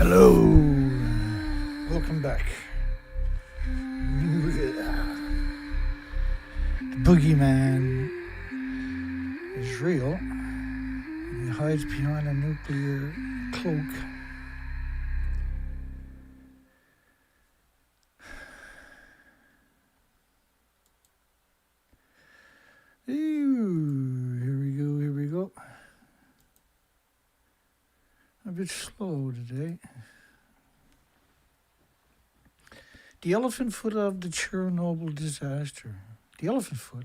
Hello, welcome back. The boogeyman is real. He hides behind a nuclear cloak. Ooh, here we go. A bit slow today. The elephant foot of the Chernobyl disaster. The elephant foot.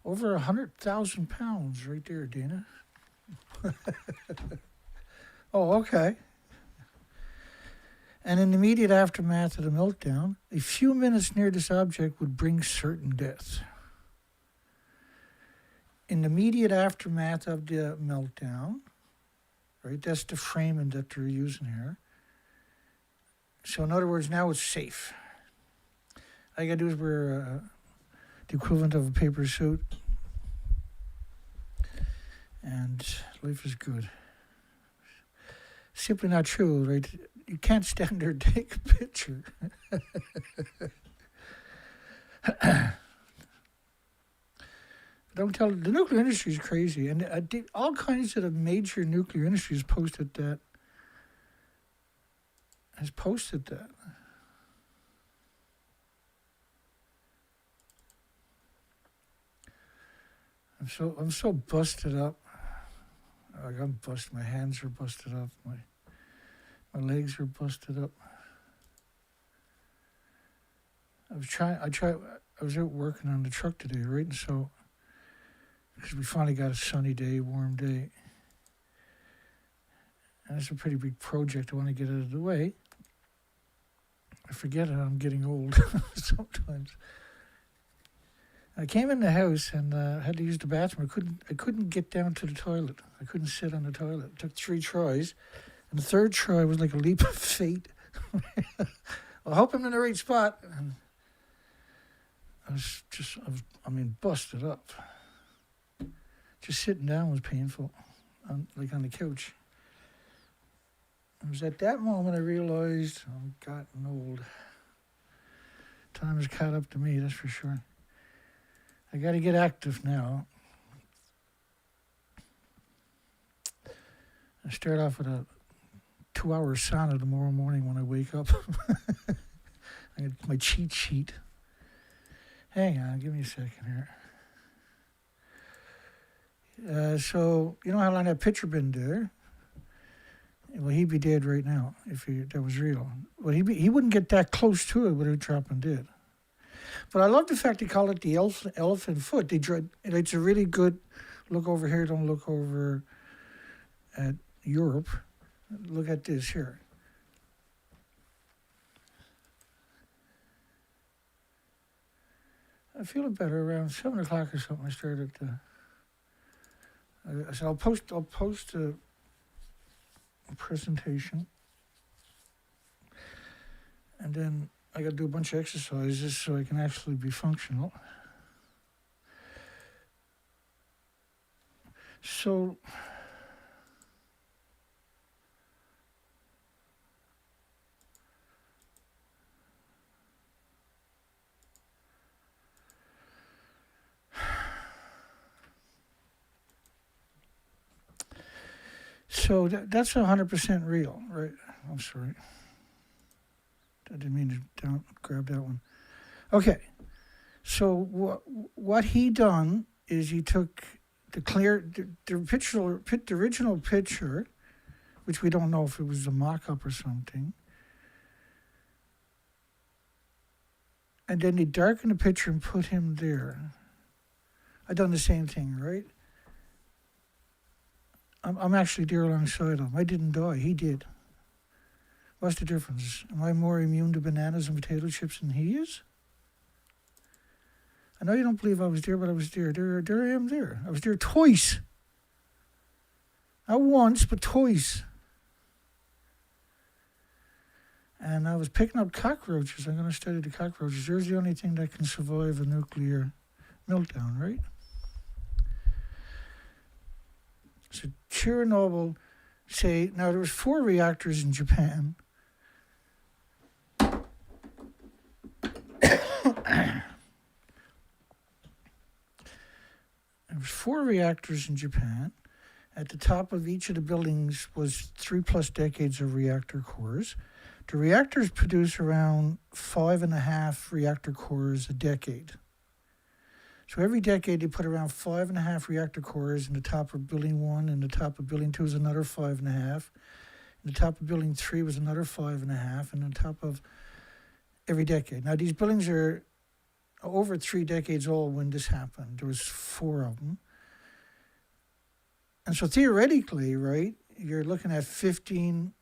Over 100,000 pounds right there, Dana. Oh, okay. And in the immediate aftermath of the meltdown, a few minutes near this object would bring certain death. In the immediate aftermath of the meltdown, right, that's the framing that they're using here. So in other words, now it's safe. All you gotta do is wear the equivalent of a paper suit, and life is good. Simply not true, right? You can't stand there and take a picture. Don't tell, the nuclear industry is crazy, and all kinds of the major nuclear industries posted that. Has posted that. I'm so busted up. Like I'm busted. My hands are busted up. My legs are busted up. I was out working on the truck today, right? And so, because we finally got a sunny day, warm day. And it's a pretty big project. I want to get out of the way. I forget it. I'm getting old sometimes. I came in the house and had to use the bathroom. I couldn't get down to the toilet. I couldn't sit on the toilet. It took 3 tries. And the third try was like a leap of fate. I hope I'm in the right spot. And I was just, busted up. Just sitting down was painful, on the couch. It was at that moment I realized I'm gotten old. Time has caught up to me, that's for sure. I got to get active now. I start off with a 2-hour sauna tomorrow morning when I wake up. I got my cheat sheet. Hang on, give me a second here. So, you know how long that picture been there? Well, he'd be dead right now if that was real. Well, he wouldn't get that close to it without dropping dead. But I love the fact they call it the elephant foot. It's a really good look over here. Don't look over at Europe. Look at this here. I feel better around 7 o'clock or something. I started to. I said I'll post a presentation, and then I got to do a bunch of exercises so I can actually be functional. So that's 100% real, right? I'm sorry. I didn't mean to grab that one. Okay. So what he done is he took the original picture, which we don't know if it was a mock-up or something, and then he darkened the picture and put him there. I done the same thing, right? I'm actually there alongside him. I didn't die. He did. What's the difference? Am I more immune to bananas and potato chips than he is? I know you don't believe I was there, but I was there. There I am there. I was there twice. Not once, but twice. And I was picking up cockroaches. I'm going to study the cockroaches. There's the only thing that can survive a nuclear meltdown, right? So Chernobyl, now there was 4 reactors in Japan. There was 4 reactors in Japan. At the top of each of the buildings was 3+ decades of reactor cores. The reactors produce around 5.5 reactor cores a decade. So every decade they put around 5.5 reactor cores in the top of building 1, and the top of building 2 is another 5.5. And the top of building 3 was another 5.5, and on top of every decade. Now these buildings are over 3 decades old when this happened. There was 4 of them. And so theoretically, right, you're looking at 15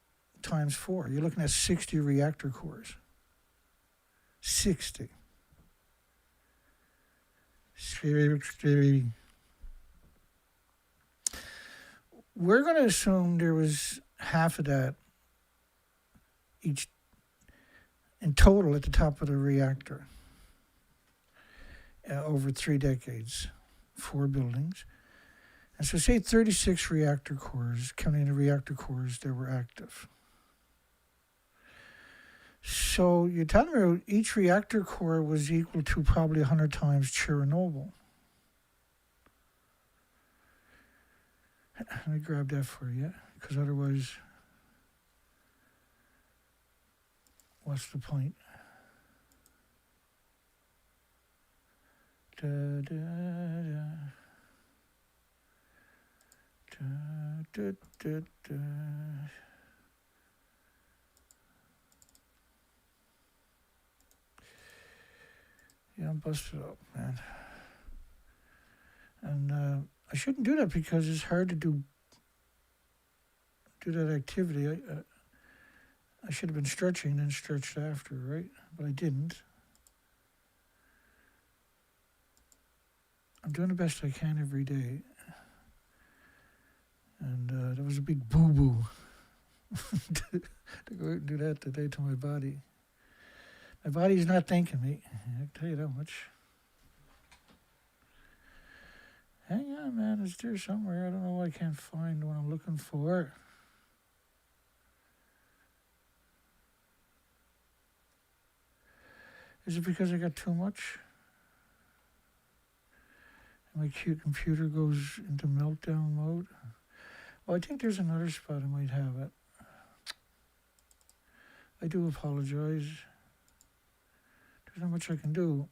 times 4. You're looking at 60 reactor cores. 60. Scary. We're going to assume there was half of that each in total at the top of the reactor over 3 decades, 4 buildings. And so say 36 reactor cores, counting the reactor cores that were active. So you're talking about each reactor core was equal to probably 100 times Chernobyl. Let me grab that for you, because otherwise, what's the point? Da, da, da. Da, da, da. Yeah, I'm busted up, man. And I shouldn't do that because it's hard to do that activity. I should have been stretching and stretched after, right? But I didn't. I'm doing the best I can every day. And there was a big boo-boo to go out and do that today to my body. My body's not thanking me. I can tell you that much. Hang on, man. It's there somewhere. I don't know why I can't find what I'm looking for. Is it because I got too much? And my cute computer goes into meltdown mode? Well, I think there's another spot I might have it. I do apologize. There's not much I can do.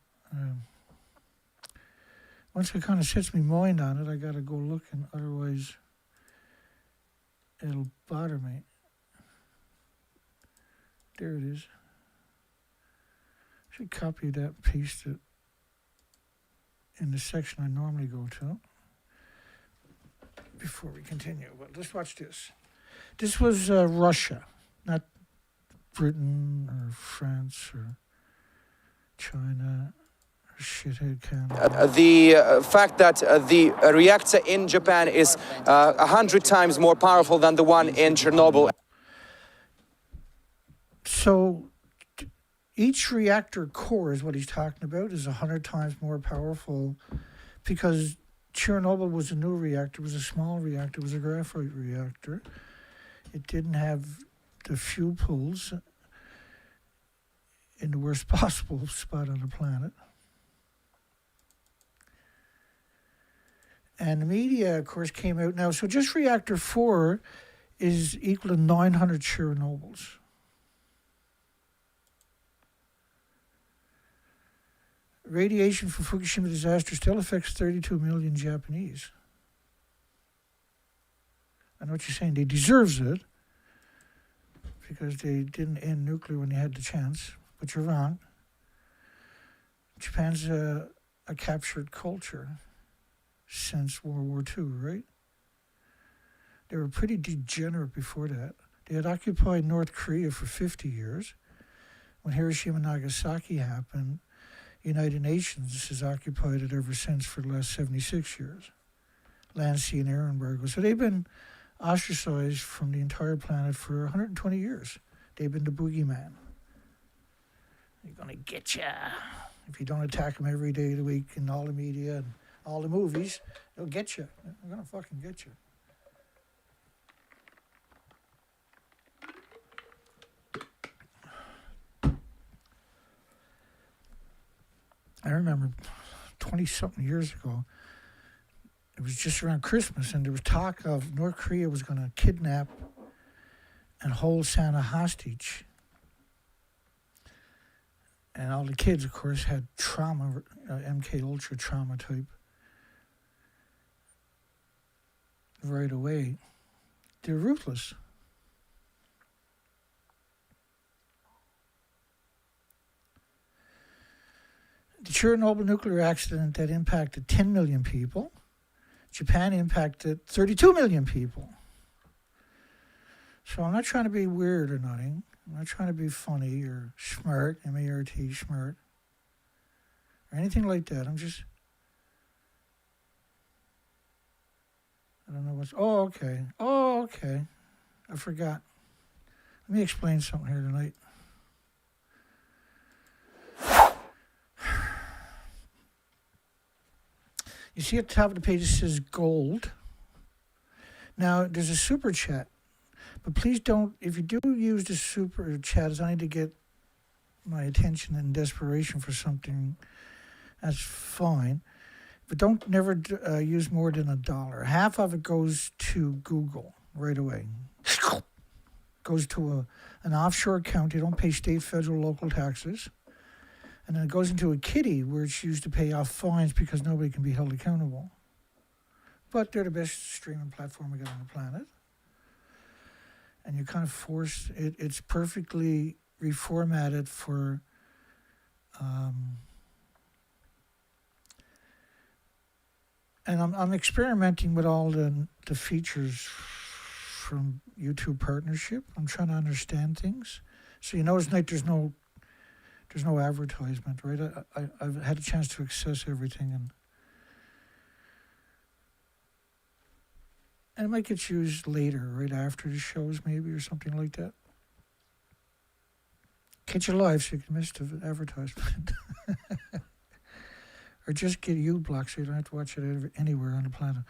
Once it kind of sets my mind on it, I got to go looking. Otherwise, it'll bother me. There it is. I should copy that and paste it in the section I normally go to before we continue. But let's watch this. This was Russia, not Britain or France or China or shithead Canada. The fact that the reactor in Japan is 100 times more powerful than the one in Chernobyl. So each reactor core is what he's talking about, is 100 times more powerful because Chernobyl was a new reactor. It was a small reactor. It was a graphite reactor. It didn't have the fuel pools in the worst possible spot on the planet. And the media, of course, came out now. So just reactor 4 is equal to 900 Chernobyls. Radiation from Fukushima disaster still affects 32 million Japanese. I know what you're saying. They deserves it because they didn't end nuclear when they had the chance. But you're wrong. Japan's a captured culture since World War II, right? They were pretty degenerate before that. They had occupied North Korea for 50 years. When Hiroshima and Nagasaki happened, United Nations has occupied it ever since for the last 76 years. Land, sea, and air embargo. So they've been ostracized from the entire planet for 120 years. They've been the boogeyman. They're going to get you. If you don't attack them every day of the week in all the media and all the movies, they'll get you. They're going to fucking get you. I remember 20-something years ago, it was just around Christmas, and there was talk of North Korea was going to kidnap and hold Santa hostage. And all the kids, of course, had trauma, MK Ultra trauma type right away. They're ruthless. The Chernobyl nuclear accident that impacted 10 million people, Japan impacted 32 million people. So I'm not trying to be weird or nothing. I'm not trying to be funny or smart, M-A-R-T, smart, or anything like that. I don't know what's... Oh, okay. I forgot. Let me explain something here tonight. You see at the top of the page it says gold. Now, there's a super chat. But please don't, if you do use the super chat, it's only to get my attention and desperation for something, that's fine. But don't never use more than $1. Half of it goes to Google right away. Goes to an offshore account. You don't pay state, federal, local taxes. And then it goes into a kitty where it's used to pay off fines because nobody can be held accountable. But they're the best streaming platform we got on the planet. And you kind of force it. It's perfectly reformatted for and I'm experimenting with all the features from YouTube partnership. I'm trying to understand things. So you notice tonight there's no advertisement, right? I've had a chance to access everything, and it might get used later, right after the shows maybe, or something like that. Catch it live so you can miss the advertisement. Or just get U-block so you don't have to watch it anywhere on the planet.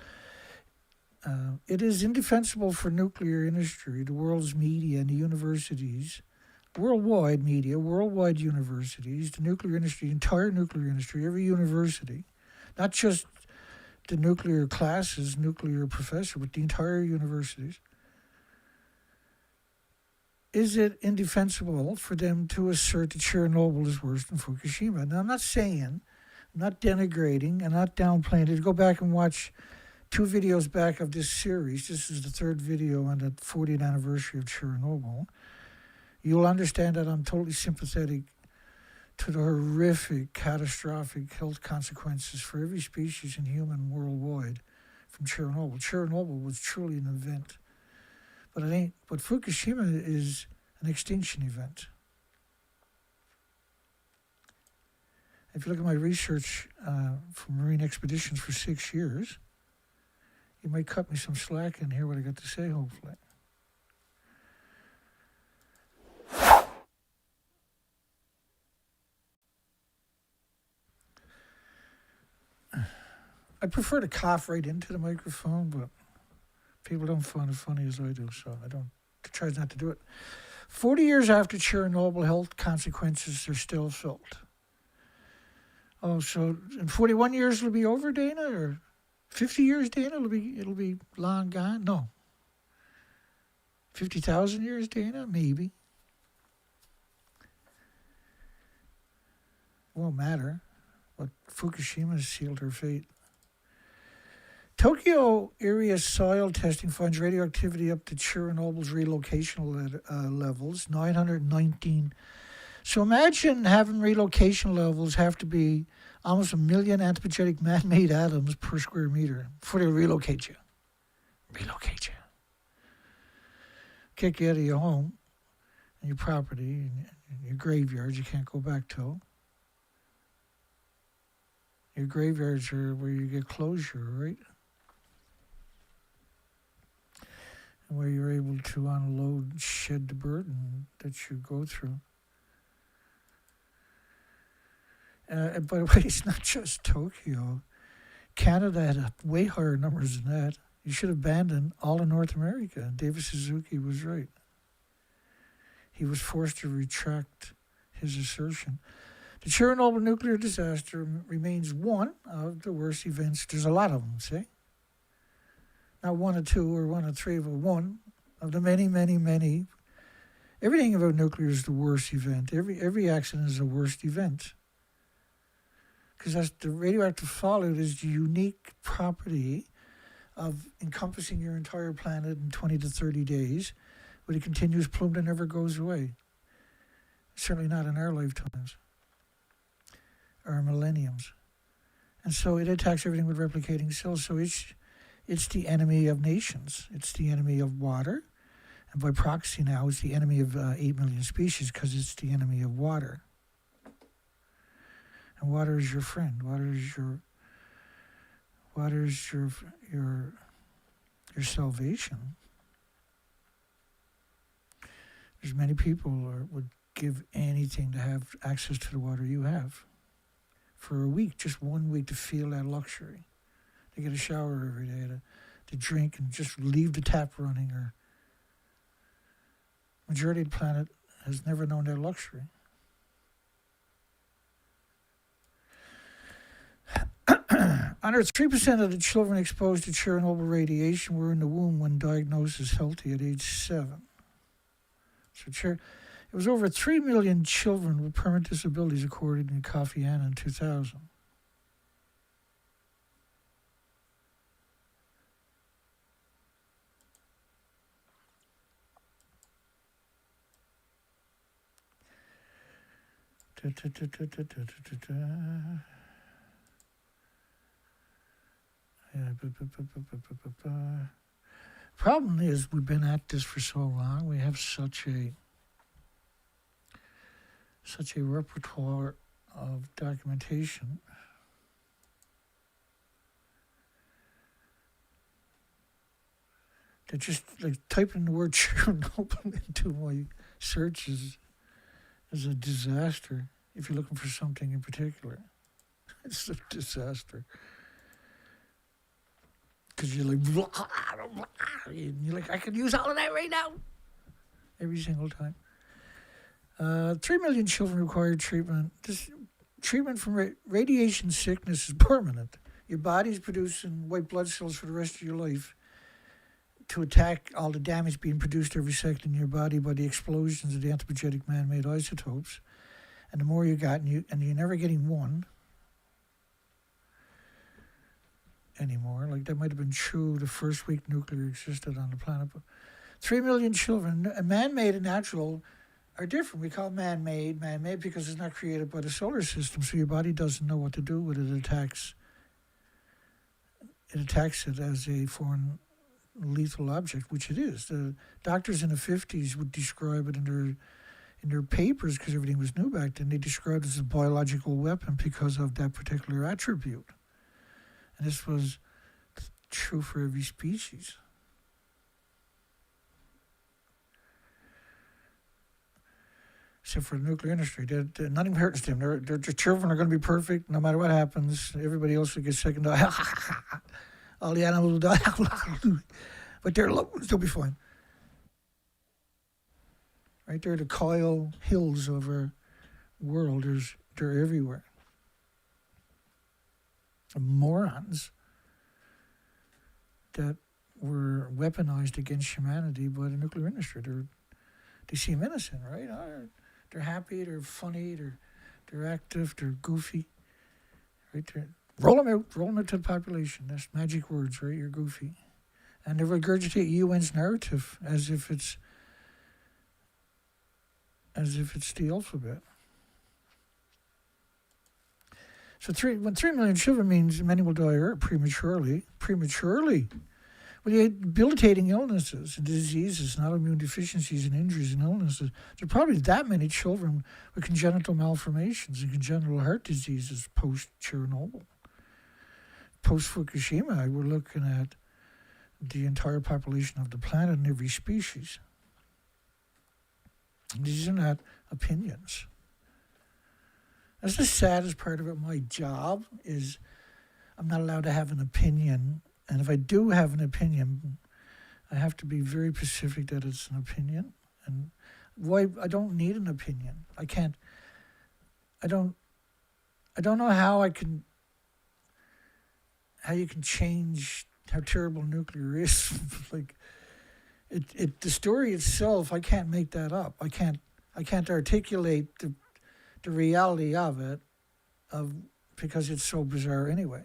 It is indefensible for nuclear industry, the world's media and the universities, worldwide media, worldwide universities, the nuclear industry, the entire nuclear industry, every university, not just the nuclear classes, nuclear professor, but the entire universities. Is it indefensible for them to assert that Chernobyl is worse than Fukushima? Now, I'm not saying, I'm not denigrating, I'm not downplaying it. Go back and watch 2 videos back of this series. This is the 3rd video on the 40th anniversary of Chernobyl. You'll understand that I'm totally sympathetic to the horrific, catastrophic health consequences for every species and human worldwide from Chernobyl. Chernobyl was truly an event. But it ain't. But Fukushima is an extinction event. If you look at my research for marine expeditions for 6 years, you might cut me some slack and hear what I got to say, hopefully. I prefer to cough right into the microphone, but people don't find it funny as I do, so I try not to do it. 40 years after Chernobyl, health consequences are still felt. Oh, so in 41 years it'll be over, Dana, or 50 years, Dana? It'll be long gone. No. 50,000 years, Dana, maybe. Won't matter. But Fukushima sealed her fate. Tokyo area soil testing finds radioactivity up to Chernobyl's relocation levels, 919. So imagine having relocation levels have to be almost 1 million anthropogenic man-made atoms per square meter before they relocate you. Relocate you. Kick you out of your home and your property and your graveyards you can't go back to. Your graveyards are where you get closure, right? And where you're able to unload, shed the burden that you go through. And by the way, it's not just Tokyo. Canada had way higher numbers than that. You should abandon all of North America. David Suzuki was right. He was forced to retract his assertion. The Chernobyl nuclear disaster remains one of the worst events. There's a lot of them, see? Not one or two or one or three, but one of the many, many, many. Everything about nuclear is the worst event. Every accident is the worst event. Because that's the radioactive fallout is the unique property of encompassing your entire planet in 20 to 30 days with a continuous plume that never goes away. Certainly not in our lifetimes. Or millenniums. And so it attacks everything with replicating cells. So it's the enemy of nations. It's the enemy of water. And by proxy now, it's the enemy of 8 million species because it's the enemy of water. And water is your friend. Water is your salvation. There's many people would give anything to have access to the water you have. For a week, just 1 week, to feel that luxury. To get a shower every day, to drink and just leave the tap running. Or majority of the planet has never known that luxury. On Earth, 3% of the children exposed to Chernobyl radiation were in the womb when diagnosed as healthy at age 7. So it was over 3 million children with permanent disabilities, according to Kofi Annan in 2000. Problem is, we've been at this for so long. We have such a repertoire of documentation. That just like typing the word Chernobyl into my search is a disaster. If you're looking for something in particular, it's a disaster. Because you're like, blah, blah, blah, and you're like, I could use all of that right now. Every single time. 3 million children require treatment. This treatment from radiation sickness is permanent. Your body's producing white blood cells for the rest of your life to attack all the damage being produced every second in your body by the explosions of the anthropogenic man-made isotopes. And the more you got, and you're never getting one anymore. Like that might have been true the first week nuclear existed on the planet. But 3 million children, man-made and natural, are different. We call man-made because it's not created by the solar system, so your body doesn't know what to do with it. It attacks it as a foreign lethal object, which it is. The doctors in the 50s would describe it in their papers, because everything was new back then. They described it as a biological weapon because of that particular attribute. And this was true for every species. except for the nuclear industry. Nothing hurts them. Their children are going to be perfect no matter what happens. Everybody else will get sick and die. All the animals will die. But they'll be fine. Right there, the Kyle Hills of our world, they're everywhere. The morons that were weaponized against humanity by the nuclear industry. They seem innocent, right? They're happy, they're funny, they're active, they're goofy. Right there. Roll them out to the population. That's magic words, right? You're goofy. And they regurgitate UN's narrative as if it's the alphabet. So when 3 million children means many will die prematurely. Well, you had debilitating illnesses and diseases, and autoimmune deficiencies and injuries and illnesses. There are probably that many children with congenital malformations and congenital heart diseases post-Chernobyl. Post-Fukushima, we're looking at the entire population of the planet and every species. These are not opinions. That's the saddest part about my job is I'm not allowed to have an opinion. And if I do have an opinion, I have to be very specific that it's an opinion. And why I don't need an opinion. I don't know how you can change how terrible nuclear is. Like the story itself, I can't make that up. I can't articulate the reality of it because it's so bizarre anyway.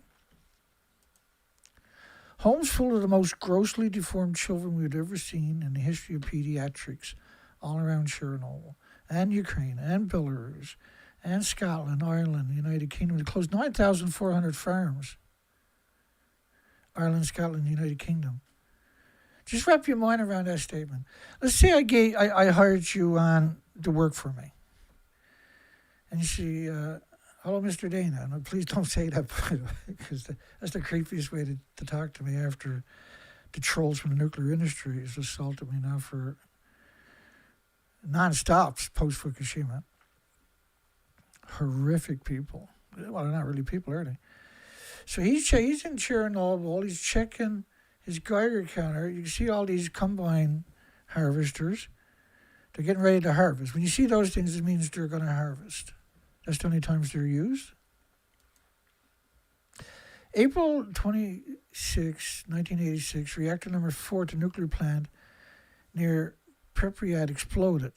Homes full of the most grossly deformed children we've ever seen in the history of pediatrics all around Chernobyl and Ukraine and Belarus and Scotland, Ireland, the United Kingdom. They closed 9,400 farms. Ireland, Scotland, United Kingdom. Just wrap your mind around that statement. Let's say I hired you on to work for me. And you say, hello, Mr. Dana. No, please don't say that, by the way, because that's the creepiest way to talk to me after the trolls from the nuclear industry has assaulted me now for non-stops post-Fukushima. Horrific people. Well, they're not really people, are they? So he's in Chernobyl. He's checking his Geiger counter. You can see all these combine harvesters. They're getting ready to harvest. When you see those things, it means they're going to harvest. That's the only times they're used. April 26, 1986, reactor number 4 at the nuclear plant near Pripyat exploded,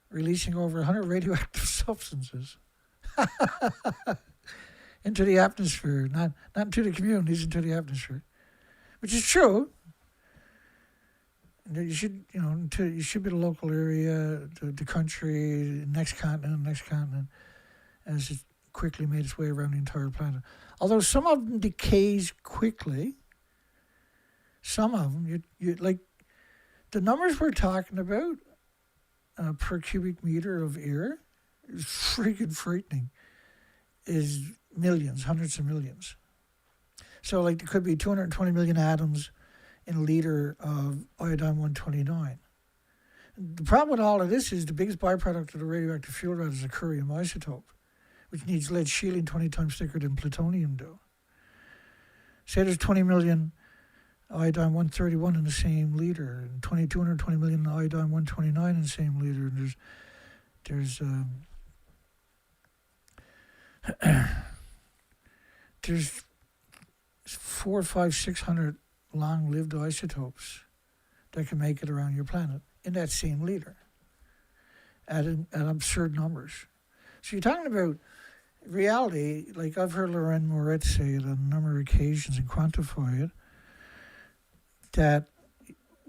releasing over 100 radioactive substances into the atmosphere, not into the communities, into the atmosphere, which is true. You should be the local area, the country, next continent, as it quickly made its way around the entire planet. Although some of them decays quickly, some of them, you like the numbers we're talking about per cubic meter of air is freaking frightening. Is millions, hundreds of millions. So like there could be 220 million atoms in a liter of iodine-129. The problem with all of this is the biggest byproduct of the radioactive fuel rod is a curium isotope, which needs lead shielding 20 times thicker than plutonium do. Say there's 20 million iodine-131 in the same liter, and 220 million iodine-129 in the same liter, and there's 400, 500, 600 long-lived isotopes that can make it around your planet in that same liter at absurd numbers. So you're talking about reality, like I've heard Loren Moret say it on a number of occasions and quantify it, that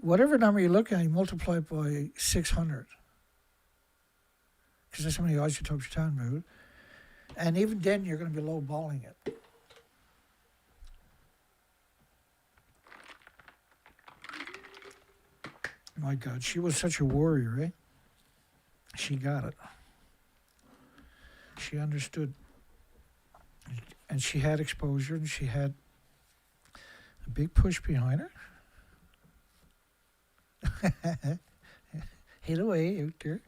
whatever number you look at, you multiply it by 600. Because that's how many isotopes you're talking about. And even then, you're going to be low-balling it. My God, she was such a warrior, eh? She got it. She understood. And she had exposure, and she had a big push behind her. Hid away out there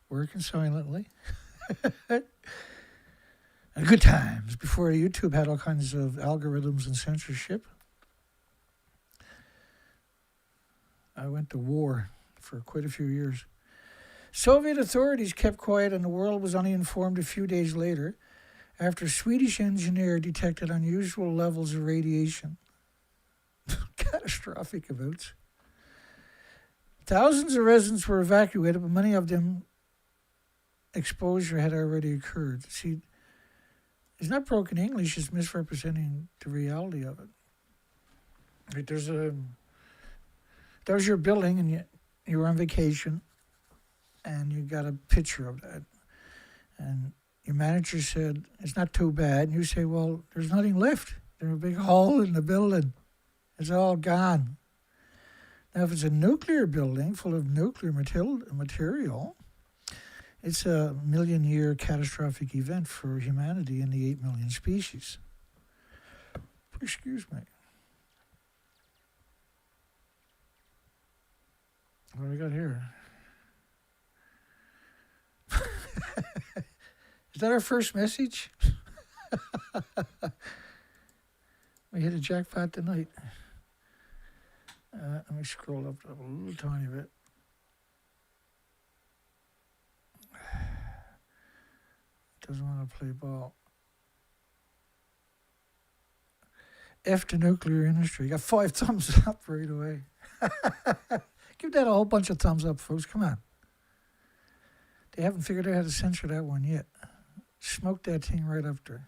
working silently. And good times before YouTube had all kinds of algorithms and censorship. I went to war for quite a few years. Soviet authorities kept quiet and the world was only informed a few days later after a Swedish engineer detected unusual levels of radiation. Catastrophic events. Thousands of residents were evacuated, but many of them exposure had already occurred. See, it's not broken English, it's misrepresenting the reality of it. Like that was your building and you were on vacation and you got a picture of that. And your manager said, it's not too bad. And you say, well, there's nothing left. There's a big hole in the building. It's all gone. Now, if it's a nuclear building full of nuclear material, it's a million-year catastrophic event for humanity and the 8 million species. Excuse me. What do we got here? Is that our first message? We hit a jackpot tonight. Let me scroll up a little tiny bit. Doesn't want to play ball. F the nuclear industry. Got 5 thumbs up right away. Give that a whole bunch of thumbs up, folks. Come on. They haven't figured out how to censor that one yet. Smoke that thing right up there.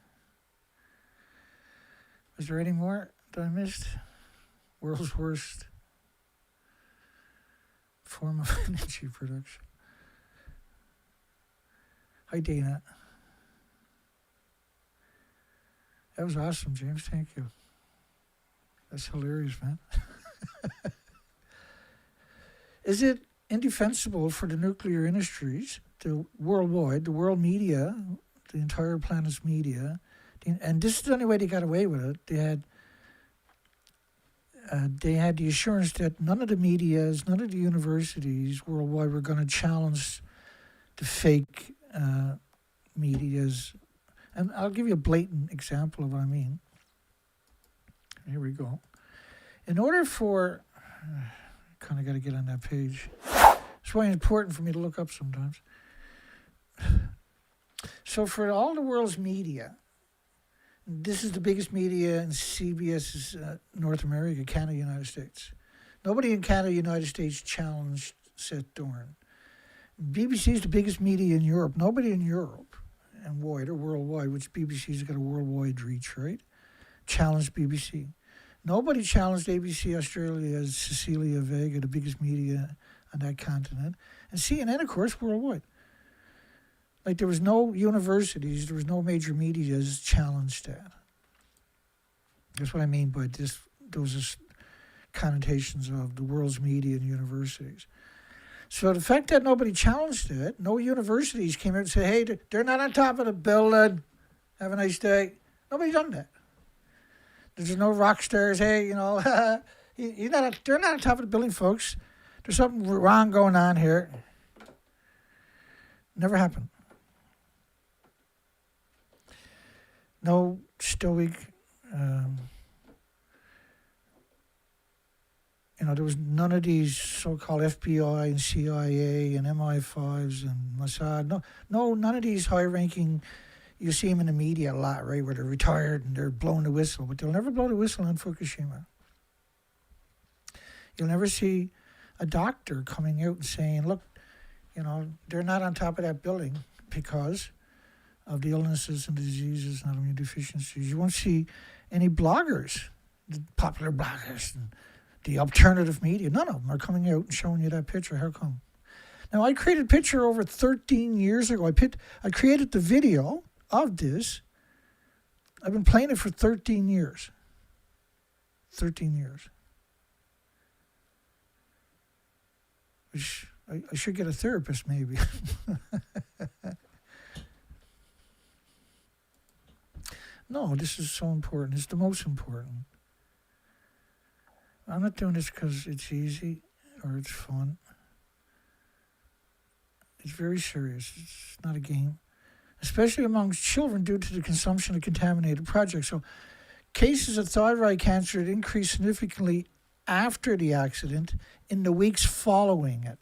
Was there any more that I missed? World's worst form of energy production. Hi, Dana. That was awesome, James. Thank you. That's hilarious, man. Is it indefensible for the nuclear industries, the worldwide, the world media, the entire planet's media, and this is the only way they got away with it. They had the assurance that none of the medias, none of the universities worldwide were going to challenge the fake medias. And I'll give you a blatant example of what I mean. Here we go. In order for, kind of got to get on that page. It's why it's important for me to look up sometimes. So for all the world's media, this is the biggest media in CBS's North America, Canada, United States. Nobody in Canada, United States challenged Seth Dorn. BBC is the biggest media in Europe. Nobody in Europe and wide or worldwide, which BBC's got a worldwide reach, right? Challenged BBC. Nobody challenged ABC Australia's Cecilia Vega, the biggest media on that continent. And CNN, of course, worldwide. Like there was no universities, there was no major medias challenged that. That's what I mean by this. Those connotations of the world's media and universities. So the fact that nobody challenged it, no universities came out and said, hey, they're not on top of the building. Have a nice day. Nobody done that. There's no rock stars. Hey, you know, they're not on top of the building, folks. There's something wrong going on here. Never happened. No stoic, there was none of these so-called FBI and CIA and MI5s and Mossad. No, none of these high-ranking. You see them in the media a lot, right, where they're retired and they're blowing the whistle, but they'll never blow the whistle on Fukushima. You'll never see a doctor coming out and saying, look, they're not on top of that building because of the illnesses and diseases and autoimmune deficiencies. You won't see any bloggers, the popular bloggers, and the alternative media. None of them are coming out and showing you that picture. How come? Now, I created a picture over 13 years ago. I created the video of this. I've been playing it for 13 years. 13 years. Which I should get a therapist, maybe. No, this is so important. It's the most important. I'm not doing this because it's easy or it's fun. It's very serious. It's not a game, especially amongst children due to the consumption of contaminated products. So cases of thyroid cancer had increased significantly after the accident in the weeks following it.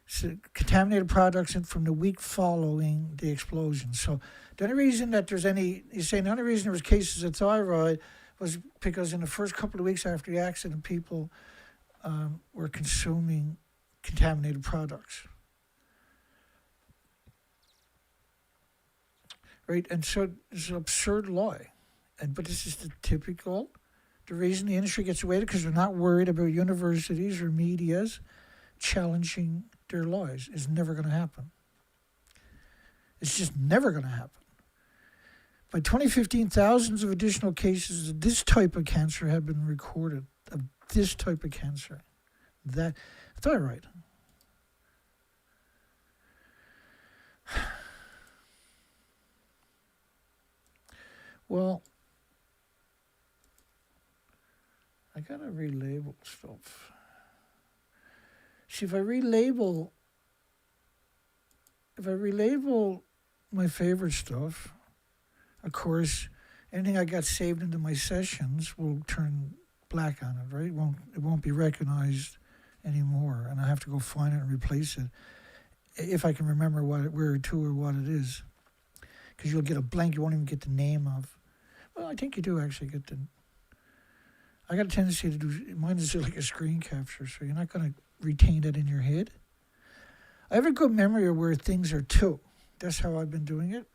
So contaminated products from the week following the explosion. So the only reason that there's any, you're saying the only reason there was cases of thyroid was because in the first couple of weeks after the accident, people were consuming contaminated products. Right, and so it's an absurd lie. But this is the reason the industry gets away with it, because they're not worried about universities or medias challenging their lies. It's never going to happen. It's just never going to happen. By 2015, thousands of additional cases of this type of cancer had been recorded, of this type of cancer. That thyroid. Well, I gotta relabel stuff. See, if I relabel my favorite stuff, of course, anything I got saved into my sessions will turn black on it, right? It won't be recognized anymore, and I have to go find it and replace it if I can remember where to or what it is. Because you'll get a blank, you won't even get the name of. Well, I think you do actually get the. I got a tendency to do mine is like a screen capture, so you're not going to retain that in your head. I have a good memory of where things are too. That's how I've been doing it.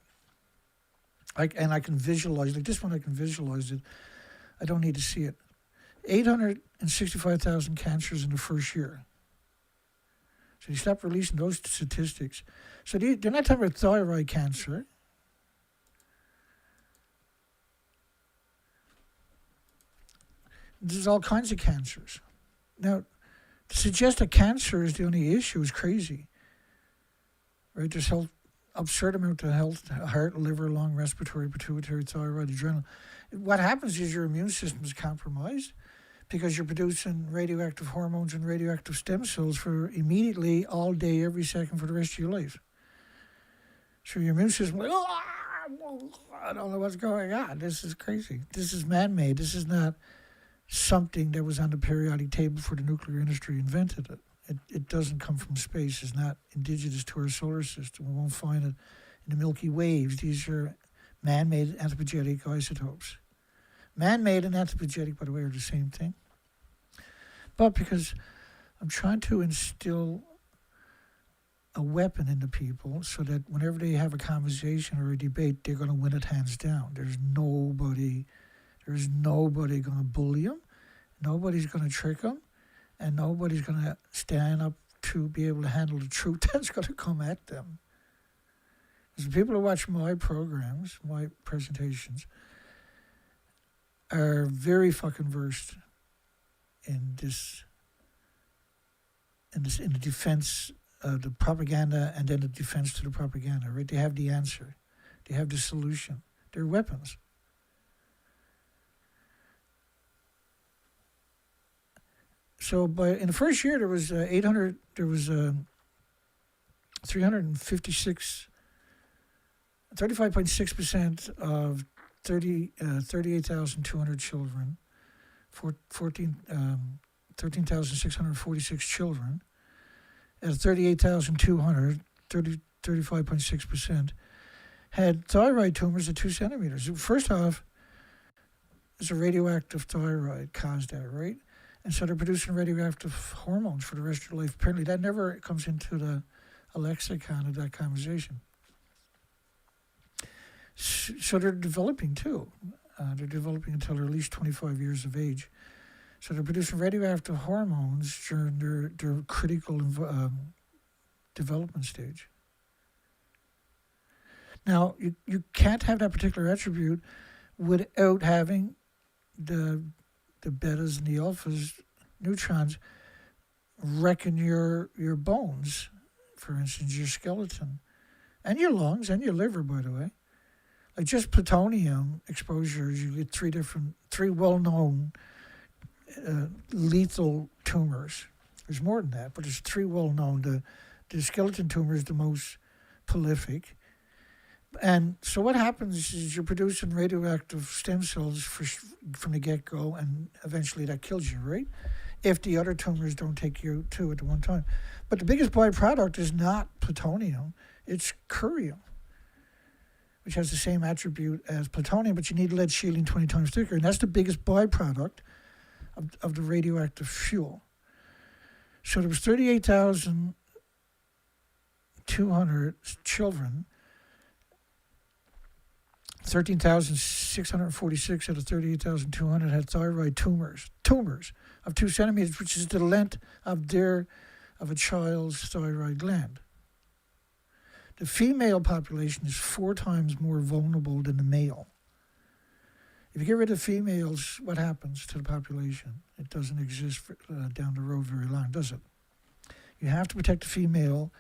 And I can visualize, like this one I can visualize it. I don't need to see it. 865,000 cancers in the first year. So you stop releasing those statistics. So they're not talking about thyroid cancer. There's all kinds of cancers. Now, to suggest that cancer is the only issue is crazy. Right? There's absurd amount of health, heart, liver, lung, respiratory, pituitary, thyroid, adrenal. What happens is your immune system is compromised because you're producing radioactive hormones and radioactive stem cells for immediately, all day, every second for the rest of your life. So your immune system is like, oh, I don't know what's going on. This is crazy. This is man-made. This is not something that was on the periodic table for the nuclear industry invented it. It doesn't come from space. It's not indigenous to our solar system. We won't find it in the Milky Waves. These are man-made anthropogenic isotopes. Man-made and anthropogenic, by the way, are the same thing. But because I'm trying to instill a weapon into people so that whenever they have a conversation or a debate, they're going to win it hands down. There's nobody going to bully them. Nobody's going to trick them. And nobody's going to stand up to be able to handle the truth that's going to come at them. Because the people who watch my programs, my presentations, are very fucking versed in the defense of the propaganda and then the defense to the propaganda, right? They have the answer. They have the solution. They're weapons. So in the first year, there was 35.6% of 38,200 children, 13,646 children, at 38,200, 35.6%, had thyroid tumors at 2 centimeters. First off, it's a radioactive thyroid caused that, right? And so they're producing radioactive hormones for the rest of your life. Apparently that never comes into the lexicon of that conversation. So they're developing too. They're developing until they're at least 25 years of age. So they're producing radioactive hormones during their critical development stage. Now, you can't have that particular attribute without having the betas and the alphas, neutrons, wrecking your bones, for instance, your skeleton, and your lungs, and your liver, by the way. Like just plutonium exposures, you get three well-known lethal tumors. There's more than that, but there's three well known. The skeleton tumor is the most prolific. And so what happens is you're producing radioactive stem cells from the get-go, and eventually that kills you, right? If the other tumors don't take you to at the one time. But the biggest byproduct is not plutonium, it's curium, which has the same attribute as plutonium, but you need lead shielding 20 times thicker. And that's the biggest byproduct of the radioactive fuel. So there was 38,200 children. 13,646 out of 38,200 had thyroid tumors of 2 centimeters, which is the length of a child's thyroid gland. The female population is 4 times more vulnerable than the male. If you get rid of females, what happens to the population? It doesn't exist down the road very long, does it? You have to protect the female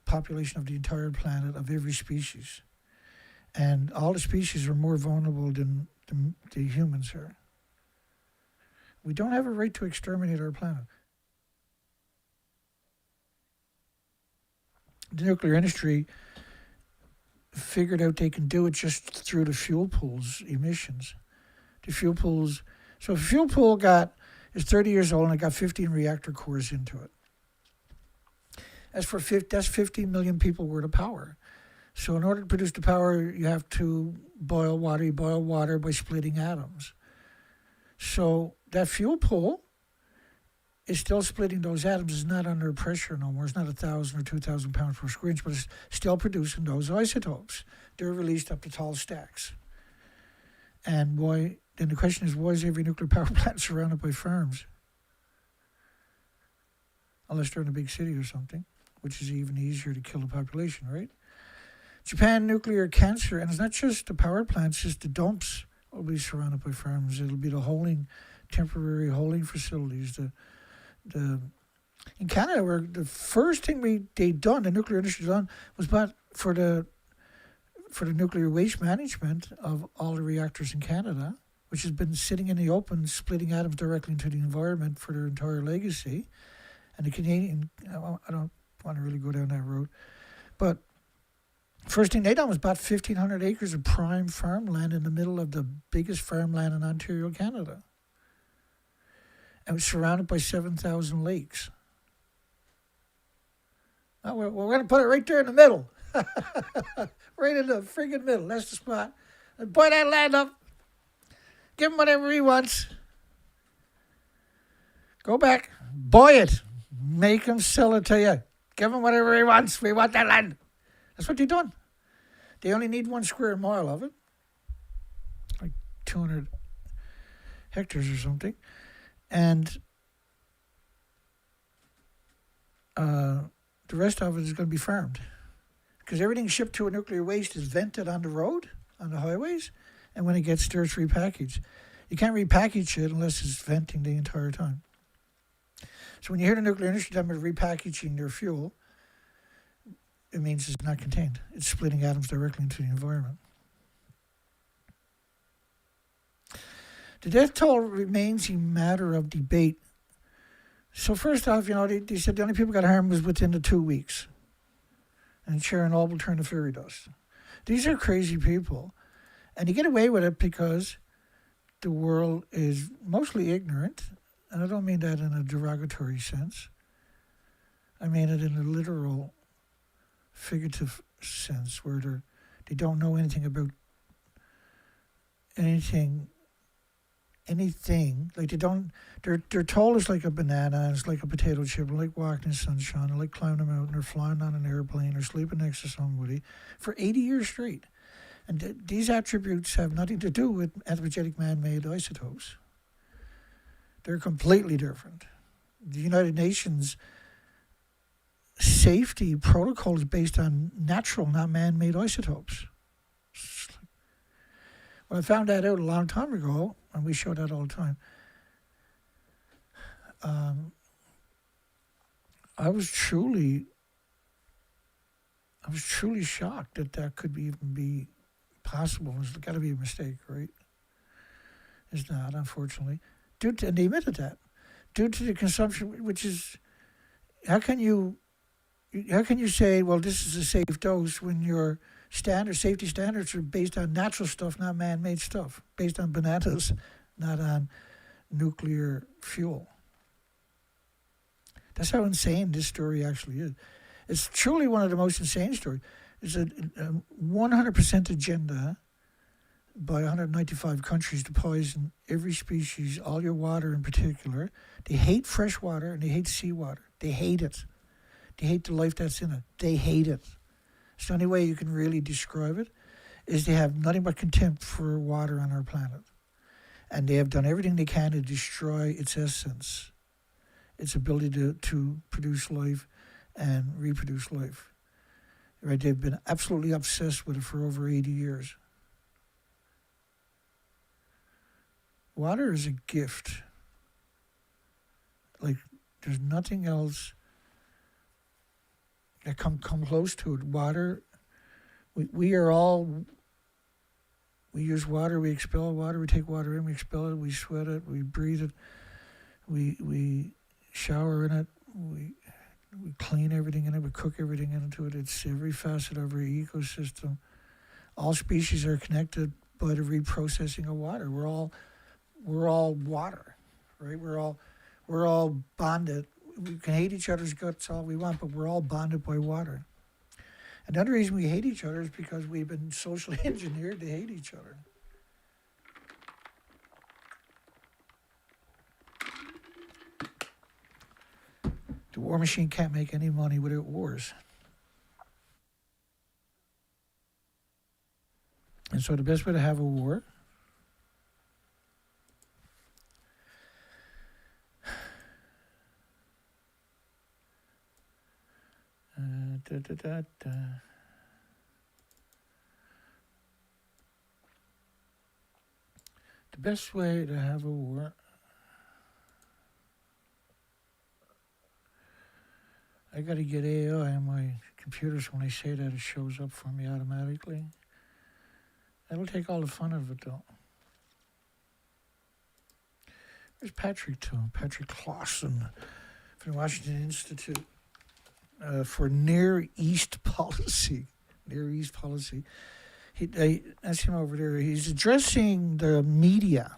population of the entire planet, of every species. And all the species are more vulnerable than the humans are. We don't have a right to exterminate our planet. The nuclear industry figured out they can do it just through the fuel pool's emissions. The fuel pools, so if a fuel pool is 30 years old and it got 15 reactor cores into it. That's 15 million people worth of power. So in order to produce the power, you have to boil water. You boil water by splitting atoms. So that fuel pool is still splitting those atoms. It's not under pressure no more. It's not 1,000 or 2,000 pounds per square inch, but it's still producing those isotopes. They're released up to tall stacks. And then the question is, why is every nuclear power plant surrounded by farms? Unless they're in a big city or something, which is even easier to kill the population, right? Japan nuclear cancer, and it's not just the power plants, it's the dumps will be surrounded by farms. It'll be the temporary holding facilities. In Canada, where the first thing the nuclear industry done, was for the nuclear waste management of all the reactors in Canada, which has been sitting in the open, splitting atoms directly into the environment for their entire legacy. And the Canadian, I don't want to really go down that road, but first thing they done was bought 1,500 acres of prime farmland in the middle of the biggest farmland in Ontario, Canada. And it was surrounded by 7,000 lakes. Oh, we're going to put it right there in the middle. Right in the friggin' middle. That's the spot. And buy that land up. Give him whatever he wants. Go back. Buy it. Make him sell it to you. Give him whatever he wants. We want that land. That's what they've done. They only need 1 square mile of it, like 200 hectares or something. And the rest of it is going to be farmed. Because everything shipped to a nuclear waste is vented on the road, on the highways, and when it gets there, it's repackaged. You can't repackage it unless it's venting the entire time. So when you hear the nuclear industry talking about repackaging their fuel, it means it's not contained. It's splitting atoms directly into the environment. The death toll remains a matter of debate. So first off, they said the only people got harmed was within the 2 weeks. And Chernobyl turned to fairy dust. These are crazy people. And you get away with it because the world is mostly ignorant. And I don't mean that in a derogatory sense. I mean it in a literal, figurative sense, where they don't know anything about anything. Like they're tall as like a banana, it's like a potato chip, like walking in the sunshine, or like climbing a mountain, or flying on an airplane, or sleeping next to somebody for 80 years straight. And these attributes have nothing to do with anthropogenic man-made isotopes. They're completely different. The United Nations safety protocol is based on natural, not man-made isotopes. When I found that out a long time ago, and we show that all the time, I was truly shocked that could even be possible. It's got to be a mistake, right? It's not, unfortunately. And they admitted that. due to the consumption, which is, how can you say, well, this is a safe dose when your safety standards are based on natural stuff, not man-made stuff, based on bananas, not on nuclear fuel. That's how insane this story actually is. It's truly one of the most insane stories. It's a 100% agenda by 195 countries to poison every species, all your water in particular. They hate fresh water and they hate seawater. They hate it. They hate the life that's in it. They hate it. It's the only way you can really describe it, is they have nothing but contempt for water on our planet. And they have done everything they can to destroy its essence, its ability to produce life and reproduce life. Right? They've been absolutely obsessed with it for over 80 years. Water is a gift. Like, there's nothing else that come close to it. Water, we use water, we expel water, we take water in, we expel it, we sweat it, we breathe it, we shower in it, we clean everything in it, we cook everything into it. It's every facet of our ecosystem. All species are connected by the reprocessing of water. We're all water, right? We're all bonded. We can hate each other's guts all we want, but we're all bonded by water. And the other reason we hate each other is because we've been socially engineered to hate each other. The war machine can't make any money without wars. And so the best way to have a war the best way to have a war, I got to get AI on my computer so when I say that it shows up for me automatically. That'll take all the fun of it though. Where's Patrick too? Patrick Clausen from the Washington Institute for Near East Policy. Near East Policy. That's him over there. He's addressing the media.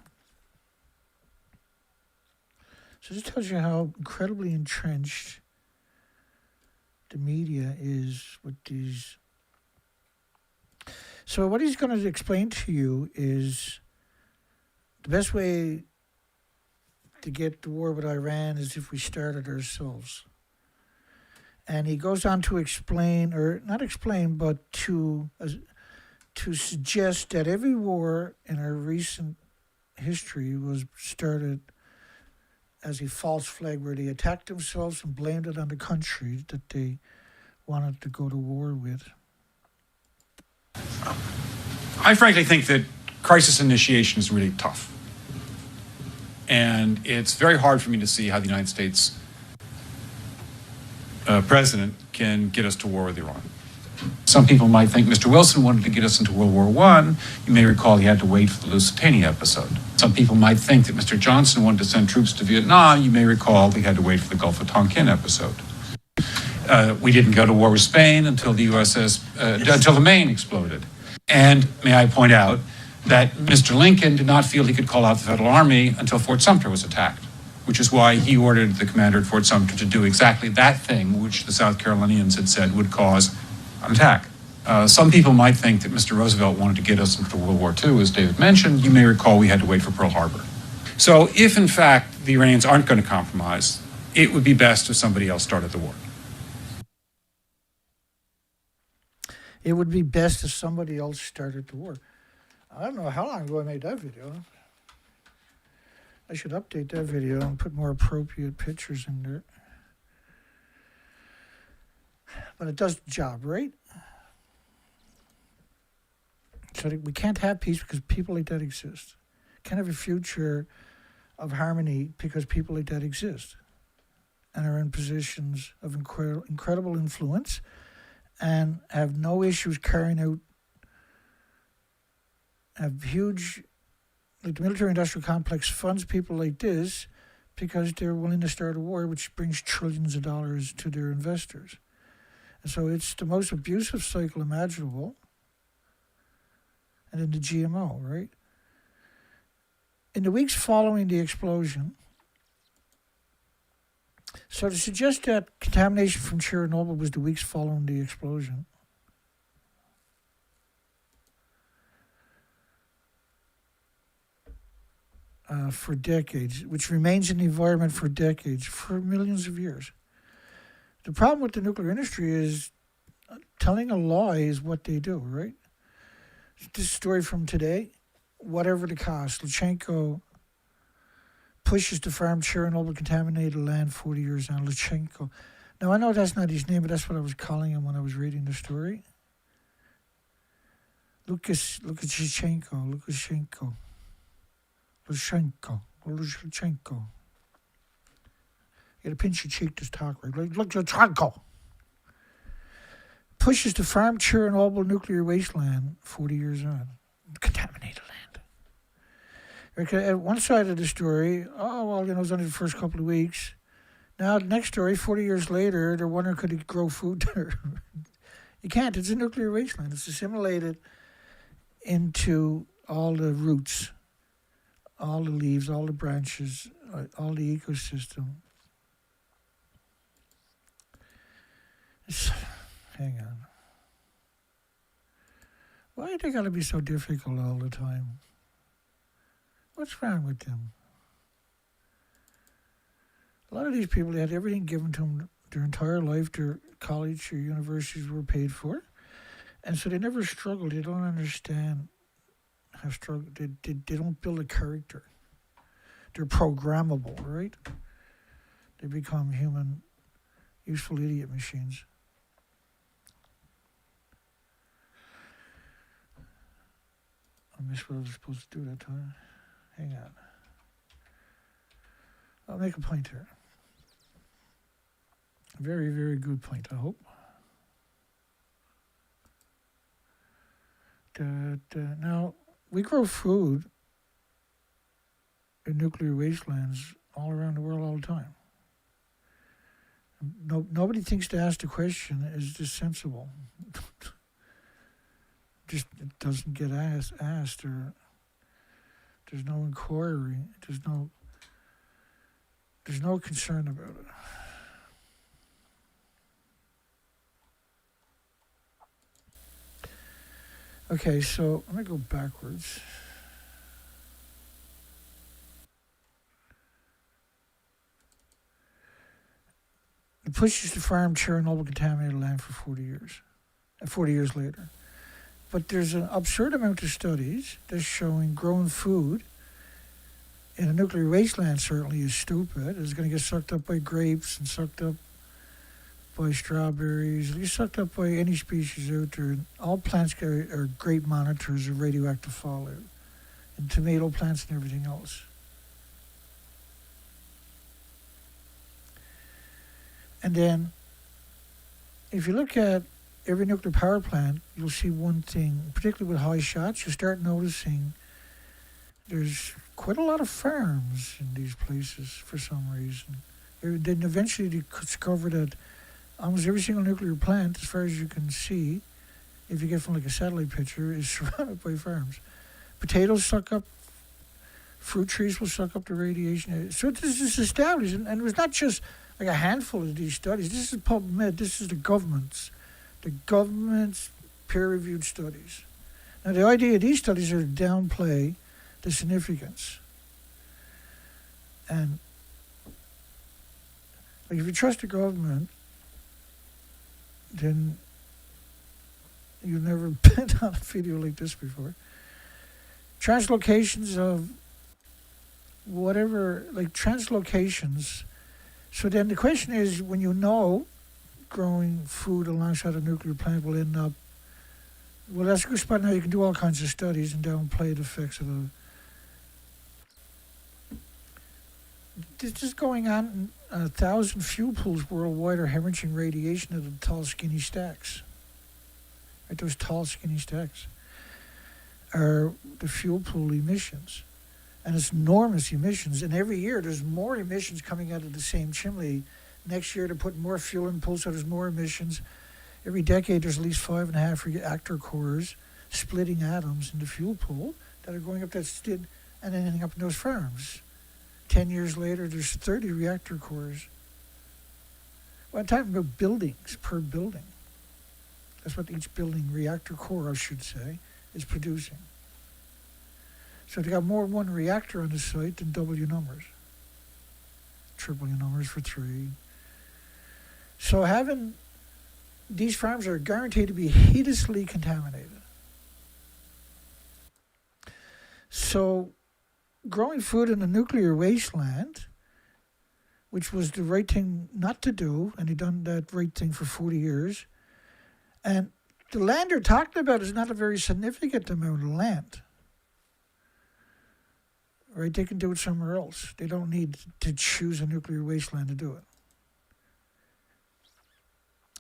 So this tells you how incredibly entrenched the media is with these. So what he's going to explain to you is the best way to get the war with Iran is if we started ourselves. And he goes on to explain, or not explain, but to suggest that every war in our recent history was started as a false flag where they attacked themselves and blamed it on the country that they wanted to go to war with. I frankly think that crisis initiation is really tough. And it's very hard for me to see how the United States president can get us to war with Iran. Some people might think Mr. Wilson wanted to get us into World War I. You may recall he had to wait for the Lusitania episode. Some people might think that Mr. Johnson wanted to send troops to Vietnam. You may recall he had to wait for the Gulf of Tonkin episode. We didn't go to war with Spain until the until the Maine exploded. And may I point out that Mr. Lincoln did not feel he could call out the Federal Army until Fort Sumter was attacked, which is why he ordered the commander at Fort Sumter to do exactly that thing which the South Carolinians had said would cause an attack. Some people might think that Mr. Roosevelt wanted to get us into World War II, as David mentioned. You may recall we had to wait for Pearl Harbor. So if, in fact, the Iranians aren't going to compromise, it would be best if somebody else started the war. It would be best if somebody else started the war. I don't know how long ago I made that video. I should update that video and put more appropriate pictures in there. But it does the job, right? So we can't have peace because people like that exist. Can't have a future of harmony because people like that exist and are in positions of incredible influence and have no issues carrying out, have huge, like the military-industrial complex funds people like this because they're willing to start a war which brings trillions of dollars to their investors. And so it's the most abusive cycle imaginable. And then the GMO, right? In the weeks following the explosion, so to suggest that contamination from Chernobyl was the weeks following the explosion, for decades, which remains in the environment for decades, for millions of years. The problem with the nuclear industry is telling a lie is what they do, right? This story from today, whatever the cost, Lukashenko pushes to farm Chernobyl-contaminated land 40 years on. Lukashenko. Now, I know that's not his name, but that's what I was calling him when I was reading the story. Lukashenko. You gotta pinch your cheek to talk right. Lukashenko pushes to farm Chernobyl nuclear wasteland 40 years on. Contaminated land. Okay, at one side of the story, it was only the first couple of weeks. Now, the next story, 40 years later, they're wondering could it grow food there. You can't. It's a nuclear wasteland. It's assimilated into all the roots, all the leaves, all the branches, all the ecosystem. Hang on. Why they gotta be so difficult all the time? What's wrong with them? A lot of these people, they had everything given to them their entire life. Their college or universities were paid for. And so they never struggled. They don't understand how struggle. They don't build a character. They're programmable, right? They become human, useful idiot machines. I missed what I was supposed to do that time. Hang on. I'll make a point here. A very, very good point, I hope. Now, we grow food in nuclear wastelands all around the world all the time. Nobody thinks to ask the question, is this sensible? Just it doesn't get asked, or there's no inquiry. There's no concern about it. Okay, so let me go backwards. It pushes to farm Chernobyl-contaminated land for 40 years, 40 years later. But there's an absurd amount of studies that's showing growing food in a nuclear wasteland certainly is stupid. It's going to get sucked up by grapes and sucked up by strawberries. It's sucked up by any species out there. All plants are great monitors of radioactive fallout, and tomato plants and everything else. And then, if you look at every nuclear power plant, you'll see one thing, particularly with high shots, you start noticing there's quite a lot of farms in these places for some reason. Then eventually they discover that almost every single nuclear plant, as far as you can see, if you get from like a satellite picture, is surrounded by farms. Potatoes suck up, fruit trees will suck up the radiation. So this is established, and it was not just like a handful of these studies. This is PubMed, this is the government's peer-reviewed studies. Now, the idea of these studies are to downplay the significance. And like, if you trust the government, then you've never been on a video like this before. Translocations of whatever, like translocations. So then the question is, when you know growing food alongside a nuclear plant will end up, well, that's a good spot now. You can do all kinds of studies and downplay the effects of the. This is going on. 1,000 fuel pools worldwide are hemorrhaging radiation at the tall, skinny stacks. Right, those tall, skinny stacks are the fuel pool emissions. And it's enormous emissions. And every year there's more emissions coming out of the same chimney. Next year they're putting more fuel in the pool, so there's more emissions. Every decade there's at least 5.5 reactor cores splitting atoms in the fuel pool that are going up that and then ending up in those farms. 10 years later there's 30 reactor cores. Well, I'm talking about buildings per building. That's what each building, reactor core I should say, is producing. So if you got more than one reactor on the site, then double your numbers. Triple your numbers for 3. So having these farms are guaranteed to be hideously contaminated. So growing food in a nuclear wasteland, which was the right thing not to do, and he'd done that right thing for 40 years, and the land they're talking about is not a very significant amount of land. Right, they can do it somewhere else. They don't need to choose a nuclear wasteland to do it.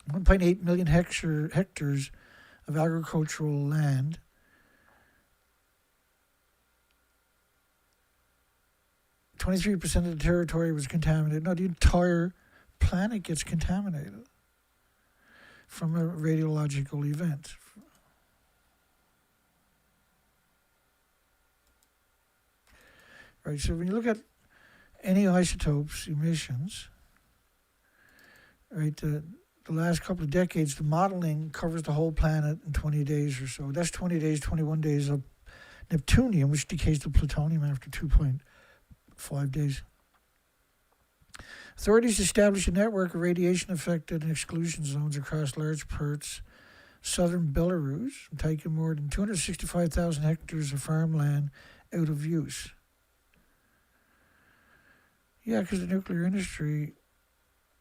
1.8 million hectares of agricultural land. %23 of the territory was contaminated. No, the entire planet gets contaminated from a radiological event. Right, so when you look at any isotopes emissions, right, the last couple of decades, the modeling covers the whole planet in 20 days or so. That's 20 days, 21 days of Neptunium, which decays to plutonium after 2.5 days. Authorities established a network of radiation-affected and exclusion zones across large parts southern Belarus, taking more than 265,000 hectares of farmland out of use. Yeah, because the nuclear industry,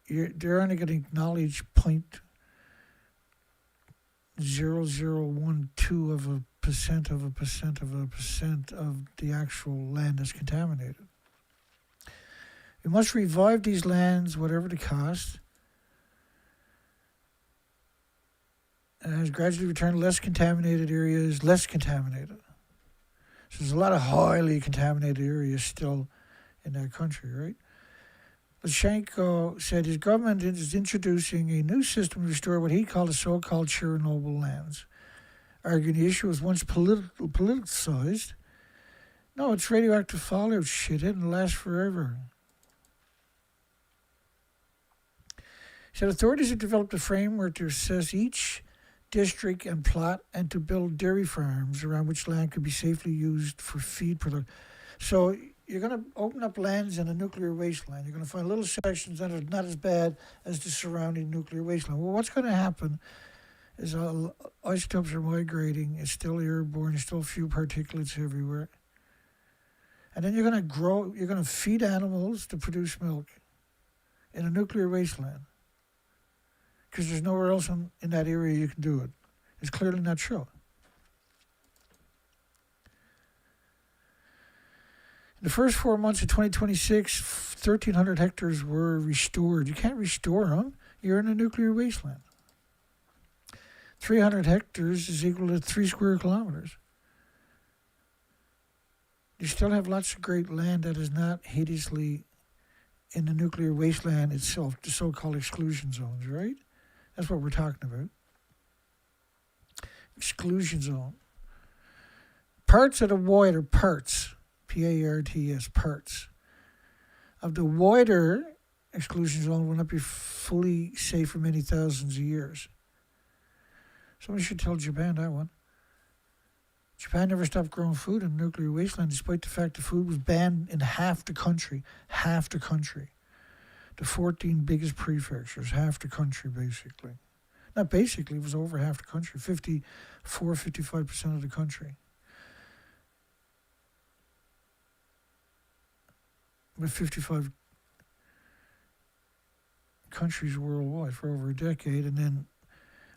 they're only going to acknowledge 0.0012 of a percent of a percent of a percent of the actual land that's contaminated. We must revive these lands, whatever the cost, and as gradually return less contaminated areas, less contaminated. So there's a lot of highly contaminated areas still in that country, right? Lukashenko said his government is introducing a new system to restore what he called the so-called Chernobyl lands, arguing the issue was once politicized. No, it's radioactive fallout shit. It didn't last forever. He said authorities have developed a framework to assess each district and plot and to build dairy farms around which land could be safely used for feed production. So you're going to open up lands in a nuclear wasteland. You're going to find little sections that are not as bad as the surrounding nuclear wasteland. Well, what's going to happen is isotopes are migrating. It's still airborne. There's still a few particulates everywhere. And then you're going to feed animals to produce milk in a nuclear wasteland because there's nowhere else in that area you can do it. It's clearly not shown. In the first 4 months of 2026, 1,300 hectares were restored. You can't restore them. You're in a nuclear wasteland. 300 hectares is equal to 3 square kilometers. You still have lots of great land that is not hideously in the nuclear wasteland itself, the so-called exclusion zones, right? That's what we're talking about. Exclusion zone. Parts of the wider parts, P-A-R-T-S, parts of the wider exclusion zone will not be fully safe for many thousands of years. Somebody should tell Japan that one. Japan never stopped growing food in a nuclear wasteland, despite the fact the food was banned in half the country. Half the country. The 14 biggest prefectures, half the country, basically. Not basically, it was over half the country, 55% of the country. But 55 countries worldwide for over a decade, and then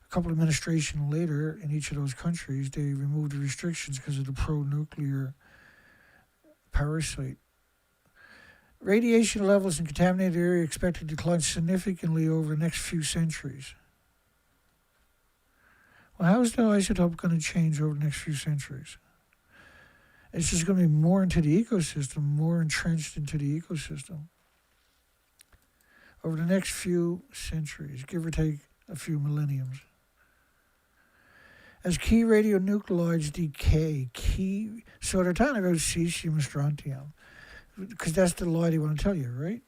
a couple of administrations later, in each of those countries, they removed the restrictions because of the pro-nuclear parasite. Radiation levels in contaminated area expected to decline significantly over the next few centuries. Well, how is the isotope going to change over the next few centuries? It's just going to be more into the ecosystem, more entrenched into the ecosystem over the next few centuries, give or take a few millenniums. As key radionuclides decay, so they're talking about cesium and strontium, because that's the lie they want to tell you, right?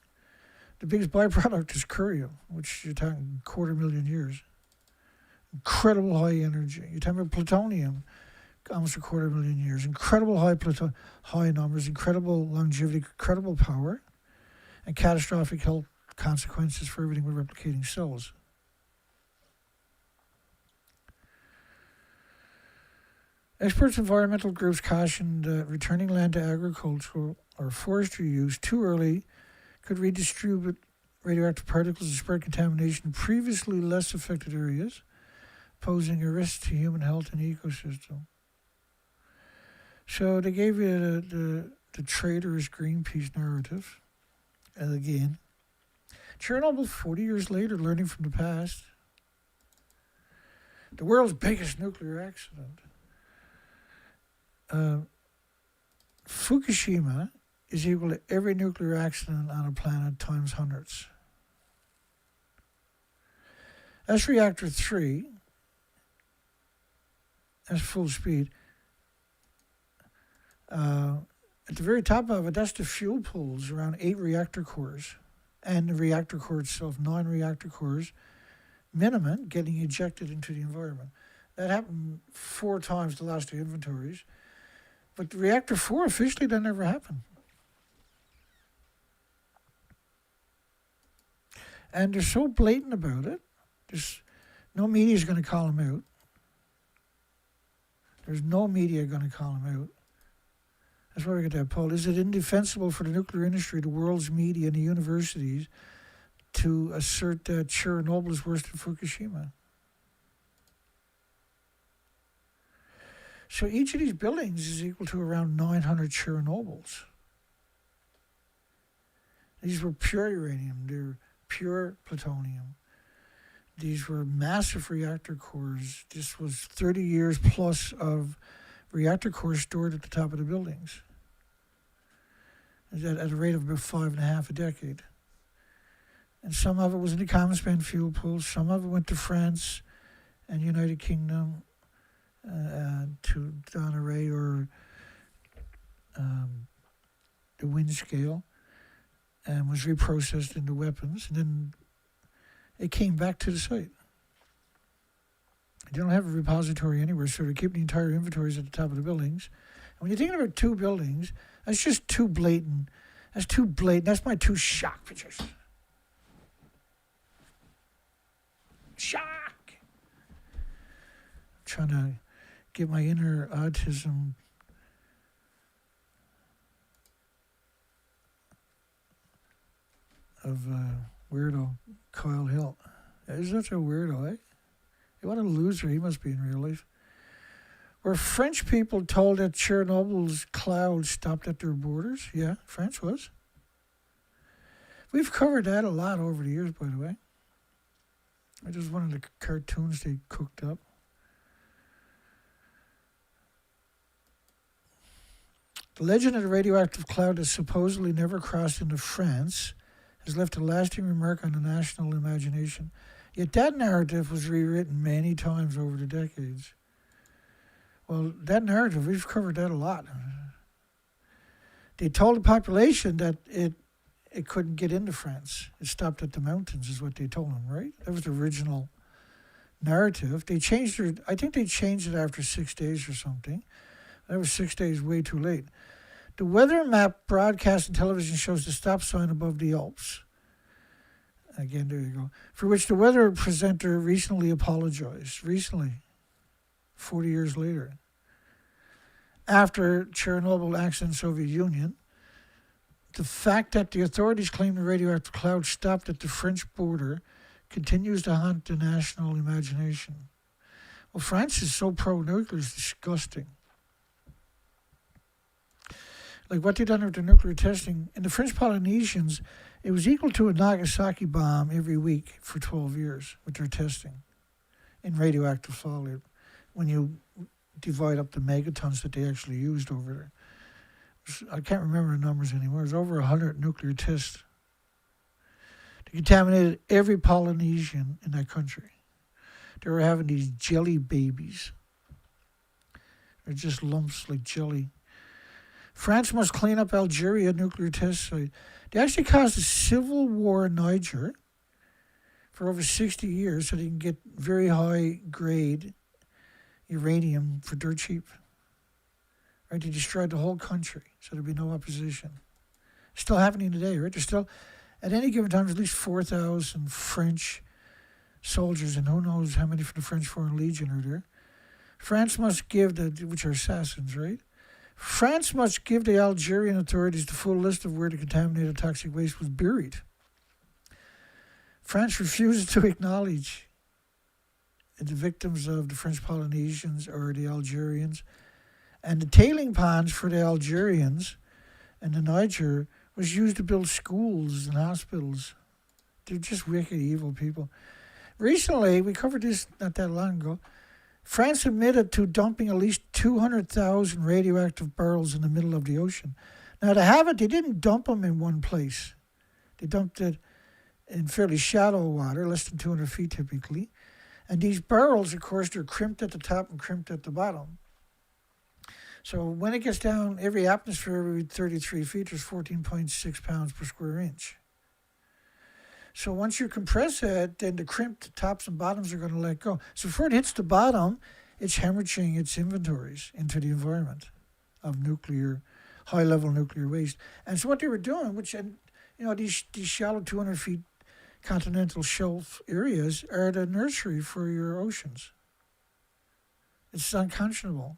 The biggest byproduct is curium, which you're talking 250,000 years. Incredible high energy. You're talking about plutonium, almost 250,000 years. Incredible high numbers, incredible longevity, incredible power, and catastrophic health consequences for everything with replicating cells. Experts, environmental groups cautioned that returning land to agricultural or forestry use too early could redistribute radioactive particles and spread contamination in previously less affected areas, posing a risk to human health and ecosystem. So they gave you the traitorous Greenpeace narrative. And again, Chernobyl, 40 years later, learning from the past. The world's biggest nuclear accident. Fukushima is equal to every nuclear accident on a planet times hundreds. That's reactor 3. That's full speed. At the very top of it, that's the fuel pools, around 8 reactor cores. And the reactor core itself, 9 reactor cores, minimum, getting ejected into the environment. That happened 4 times the last 2 inventories. But the reactor 4, officially, that never happened. And they're so blatant about it. There's no media is going to call them out. There's no media going to call them out. That's why we get that poll. Is it indefensible for the nuclear industry, the world's media, and the universities to assert that Chernobyl is worse than Fukushima? So each of these buildings is equal to around 900 Chernobyls. These were pure uranium. They're pure plutonium. These were massive reactor cores. This was 30 years plus of reactor cores stored at the top of the buildings at a rate of about 5.5 a decade. And some of it was in the common span fuel pools. Some of it went to France and United Kingdom, to Donneray or the Windscale, and was reprocessed into weapons. And then it came back to the site. They don't have a repository anywhere, so they keep the entire inventories at the top of the buildings. And when you're thinking about 2 buildings, that's just too blatant. That's too blatant. That's my 2 shock pictures. Shock! I'm trying to get my inner autism of weirdo Kyle Hill. He's such a weirdo, eh? What a loser he must be in real life. Were French people told that Chernobyl's clouds stopped at their borders? Yeah, France was. We've covered that a lot over the years, by the way. It was one of the cartoons they cooked up. The legend of the radioactive cloud that supposedly never crossed into France has left a lasting remark on the national imagination. Yet that narrative was rewritten many times over the decades. Well, that narrative, we've covered that a lot. They told the population that it couldn't get into France. It stopped at the mountains is what they told them, right? That was the original narrative. They changed I think they changed it after 6 days or something. That was 6 days way too late. The weather map broadcast and television shows the stop sign above the Alps. Again, there you go. For which the weather presenter recently apologized. Recently. 40 years later. After Chernobyl accident in the Soviet Union, the fact that the authorities claim the radioactive cloud stopped at the French border continues to haunt the national imagination. Well, France is so pro-nuclear, it's disgusting. Like what they done with the nuclear testing, in the French Polynesians, it was equal to a Nagasaki bomb every week for 12 years with their testing in radioactive fallout when you divide up the megatons that they actually used over there. I can't remember the numbers anymore. There's over 100 nuclear tests. They contaminated every Polynesian in that country. They were having these jelly babies. They're just lumps like jelly. France must clean up Algeria nuclear test site. They actually caused a civil war in Niger for over 60 years so they can get very high grade uranium for dirt cheap. Right? They destroyed the whole country so there'd be no opposition. Still happening today, right? There's still, at any given time, there's at least 4,000 French soldiers, and who knows how many from the French Foreign Legion are there. France must give which are assassins, right? France must give the Algerian authorities the full list of where the contaminated toxic waste was buried. France refuses to acknowledge the victims of the French Polynesians or the Algerians. And the tailing ponds for the Algerians and the Niger was used to build schools and hospitals. They're just wicked, evil people. Recently, we covered this not that long ago, France admitted to dumping at least 200,000 radioactive barrels in the middle of the ocean. Now, to have it, they didn't dump them in one place. They dumped it in fairly shallow water, less than 200 feet typically. And these barrels, of course, they're crimped at the top and crimped at the bottom. So when it gets down, every atmosphere, every 33 feet, there's 14.6 pounds per square inch. So once you compress it, then the crimped tops and bottoms are going to let go. So before it hits the bottom, it's hemorrhaging its inventories into the environment of nuclear, high-level nuclear waste. And so what they were doing, these shallow 200 feet continental shelf areas are the nursery for your oceans. It's unconscionable.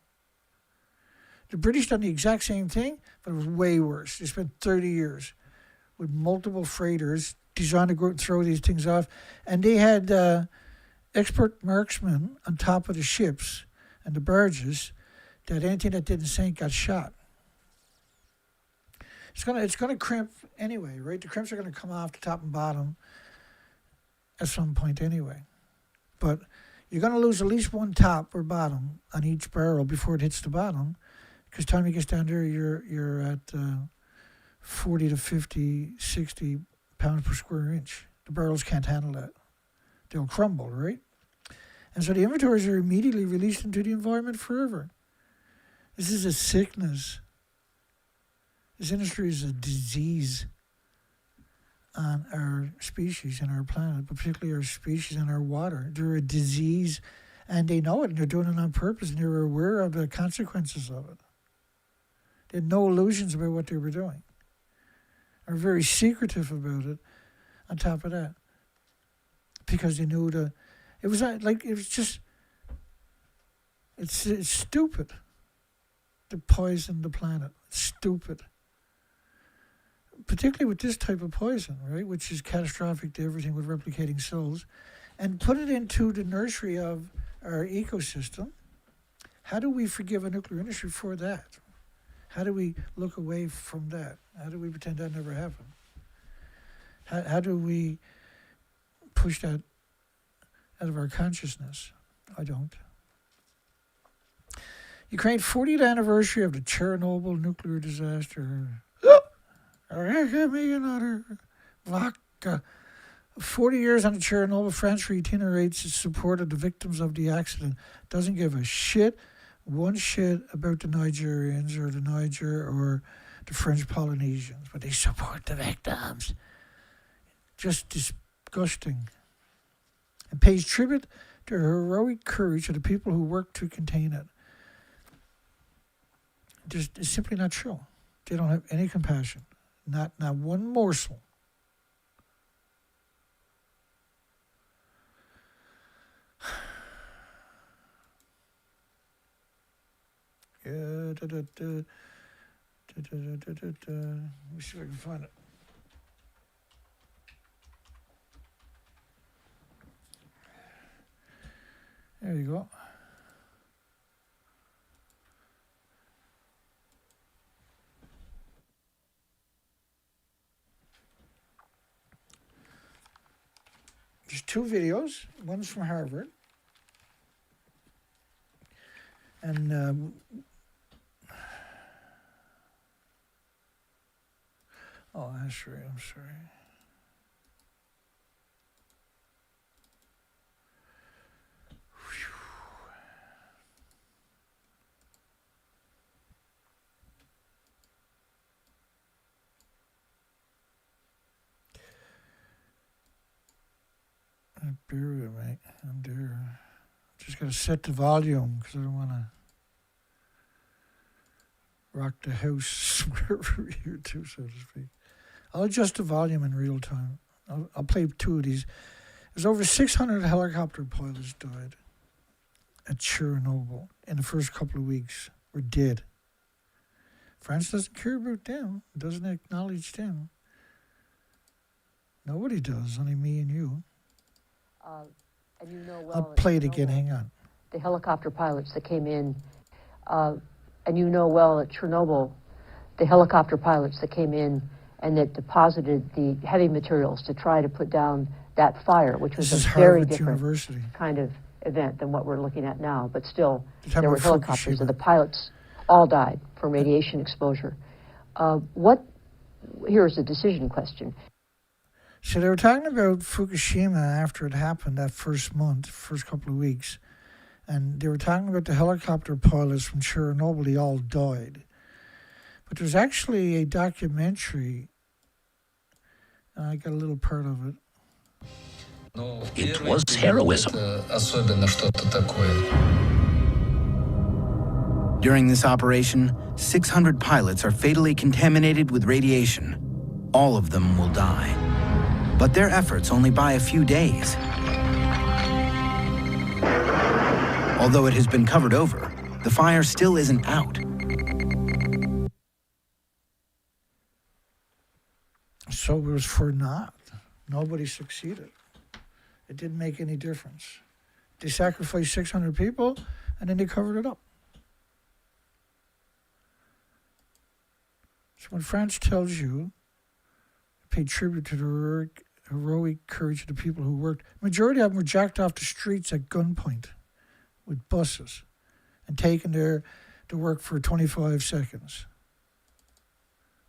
The British done the exact same thing, but it was way worse. They spent 30 years with multiple freighters designed to go and throw these things off. And they had expert marksmen on top of the ships and the barges that anything that didn't sink got shot. It's gonna crimp anyway, right? The crimps are gonna come off the top and bottom at some point anyway. But you're gonna lose at least one top or bottom on each barrel before it hits the bottom, because time it gets down there, you're at 40 to 50, 60 pounds per square inch. The barrels can't handle that. They'll crumble, right? And so the inventories are immediately released into the environment forever. This is a sickness. This industry is a disease on our species and our planet, particularly our species and our water. They're a disease, and they know it, and they're doing it on purpose, and they're aware of the consequences of it. They had no illusions about what they were doing. Are very secretive about it on top of that, because they knew it's stupid to poison the planet. It's stupid, particularly with this type of poison, right, which is catastrophic to everything with replicating cells, and put it into the nursery of our ecosystem. How do we forgive a nuclear industry for that? How do we look away from that? How do we pretend that never happened? How do we push that out of our consciousness? I don't. Ukraine 40th anniversary of the Chernobyl nuclear disaster. Give me another vodka. 40 years on the Chernobyl, France reiterates its support of the victims of the accident. Doesn't give a shit, one shit about the Nigerians or the Niger or the French Polynesians, but they support the victims. Just disgusting. And pays tribute to the heroic courage of the people who worked to contain it. It's simply not true. They don't have any compassion. Not one morsel. Let me see if I can find it. There you go. There's two videos. One's from Harvard. And Oh, that's right. I'm sorry. Bear with me. I'm there. Just got to set the volume because I don't want to rock the house wherever here too, so to speak. I'll adjust the volume in real time. I'll play two of these. There's over 600 helicopter pilots died at Chernobyl in the first couple of weeks. Were dead. France doesn't care about them. Doesn't acknowledge them. Nobody does. Only me and you. And you know well I'll play it again. Chernobyl, Hang on. the helicopter pilots that came in, and you know well at Chernobyl, the helicopter pilots that came in and that deposited the heavy materials to try to put down that fire, which was This is a very Harvard different University. kind of event than what we're looking at now. But still, You're talking there were about helicopters, Fukushima. and the pilots all died from radiation exposure. Here's a decision question. So they were talking about Fukushima after it happened that first month, first couple of weeks. And they were talking about the helicopter pilots from Chernobyl, they all died. But there's actually a documentary, and I got a little part of it. It was heroism. During this operation, 600 pilots are fatally contaminated with radiation. All of them will die. But their efforts only buy a few days. Although it has been covered over, the fire still isn't out. So it was for naught. Nobody succeeded. It didn't make any difference. They sacrificed 600 people, and then they covered it up. So when France tells you, pay tribute to the heroic courage of the people who worked, majority of them were jacked off the streets at gunpoint with buses and taken there to work for 25 seconds.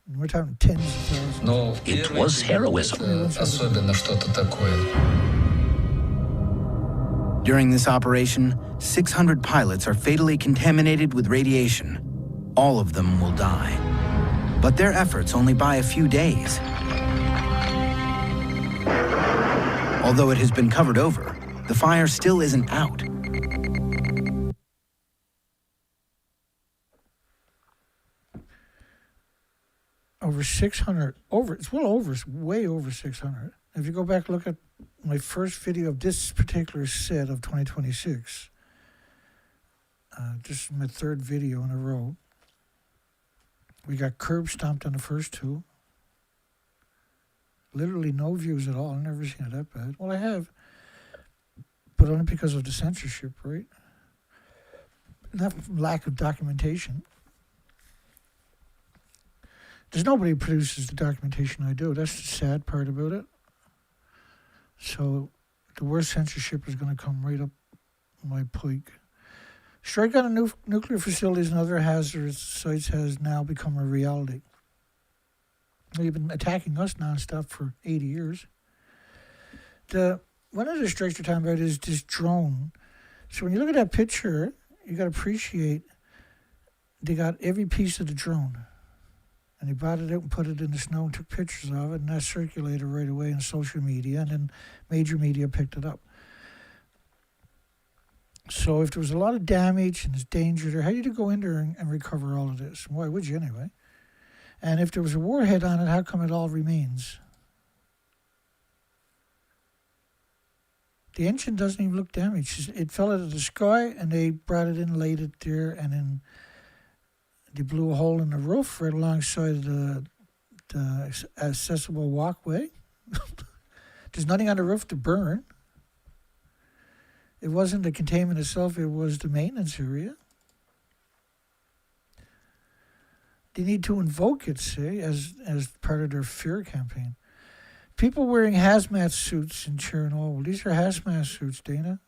And we're talking tens of thousands. It was heroism. During this operation, 600 pilots are fatally contaminated with radiation. All of them will die. But their efforts only buy a few days. Although it has been covered over, the fire still isn't out. Over 600, it's well over, it's way over 600. If you go back and look at my first video of this particular set of 2026, this is my third video in a row. We got curb stomped on the first two. Literally no views at all. I've never seen it that bad. Well, I have, but only because of the censorship, right? Not lack of documentation. There's nobody who produces the documentation I do. That's the sad part about it. So the worst censorship is going to come right up my pike. Strike on nuclear facilities and other hazardous sites has now become a reality. They've been attacking us nonstop for 80 years. One of the strikes we're talking about is this drone. So when you look at that picture, you got to appreciate they got every piece of the drone. And they brought it out and put it in the snow and took pictures of it, and that circulated right away on social media, and then major media picked it up. So if there was a lot of damage and there's danger there, how did you go in there and recover all of this? Why would you anyway? And if there was a warhead on it, how come it all remains? The engine doesn't even look damaged. It fell out of the sky, and they brought it in, laid it there, and then they blew a hole in the roof right alongside the accessible walkway. There's nothing on the roof to burn. It wasn't the containment itself, it was the maintenance area. They need to invoke it, say, as part of their fear campaign. People wearing hazmat suits in Chernobyl. These are hazmat suits, Dana.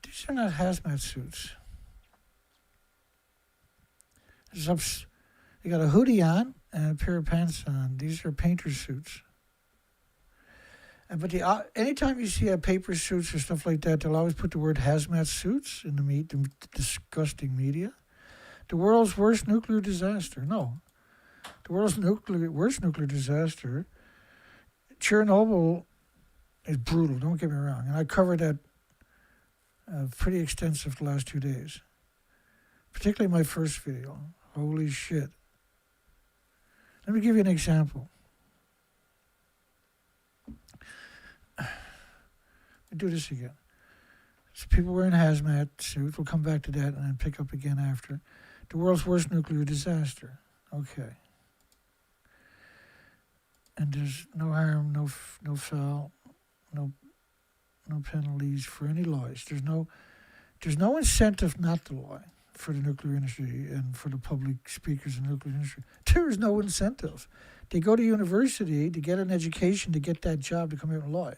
These are not hazmat suits. There's They got a hoodie on and a pair of pants on. These are painter suits. But anytime you see paper suits or stuff like that, they'll always put the word hazmat suits in the disgusting media. The world's worst nuclear disaster. No. The world's worst nuclear disaster. Chernobyl is brutal, don't get me wrong. And I covered that pretty extensive the last 2 days. Particularly my first video. Holy shit. Let me give you an example. Do this again. So people wearing hazmat suits. We'll come back to that and then pick up again after. The world's worst nuclear disaster. Okay. And there's no harm, no foul, no penalties for any lies. There's no incentive not to lie for the nuclear industry and for the public speakers in the nuclear industry. There is no incentive. They go to university to get an education to get that job to come out and lie.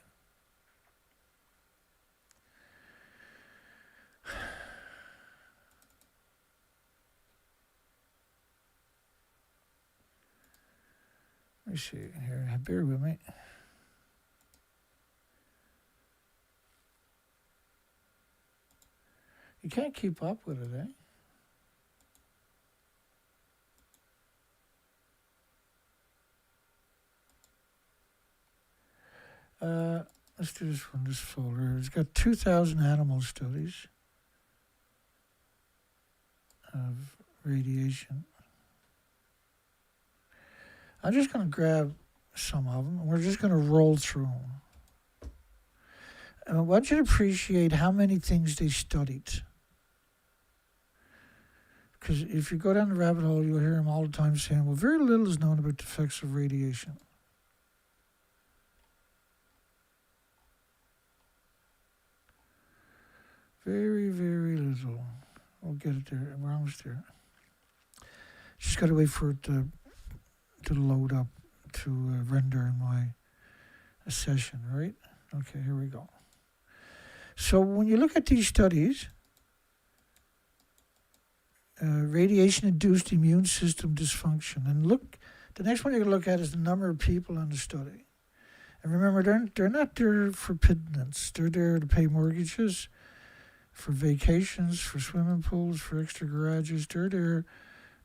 Let me see here. Bear with me. You can't keep up with it, eh? Let's do this one, this folder. It's got 2,000 animal studies of radiation. I'm just going to grab some of them, and we're just going to roll through them. And I want you to appreciate how many things they studied. Because if you go down the rabbit hole, you'll hear them all the time saying, well, very little is known about the effects of radiation. Very, very little. We'll get it there. We're almost there. Just got to wait for it to load up to render my session, right? Okay, here we go. So when you look at these studies, radiation-induced immune system dysfunction, and look, the next one you're going to look at is the number of people on the study. And remember, they're not there for pittance. They're there to pay mortgages, for vacations, for swimming pools, for extra garages. They're there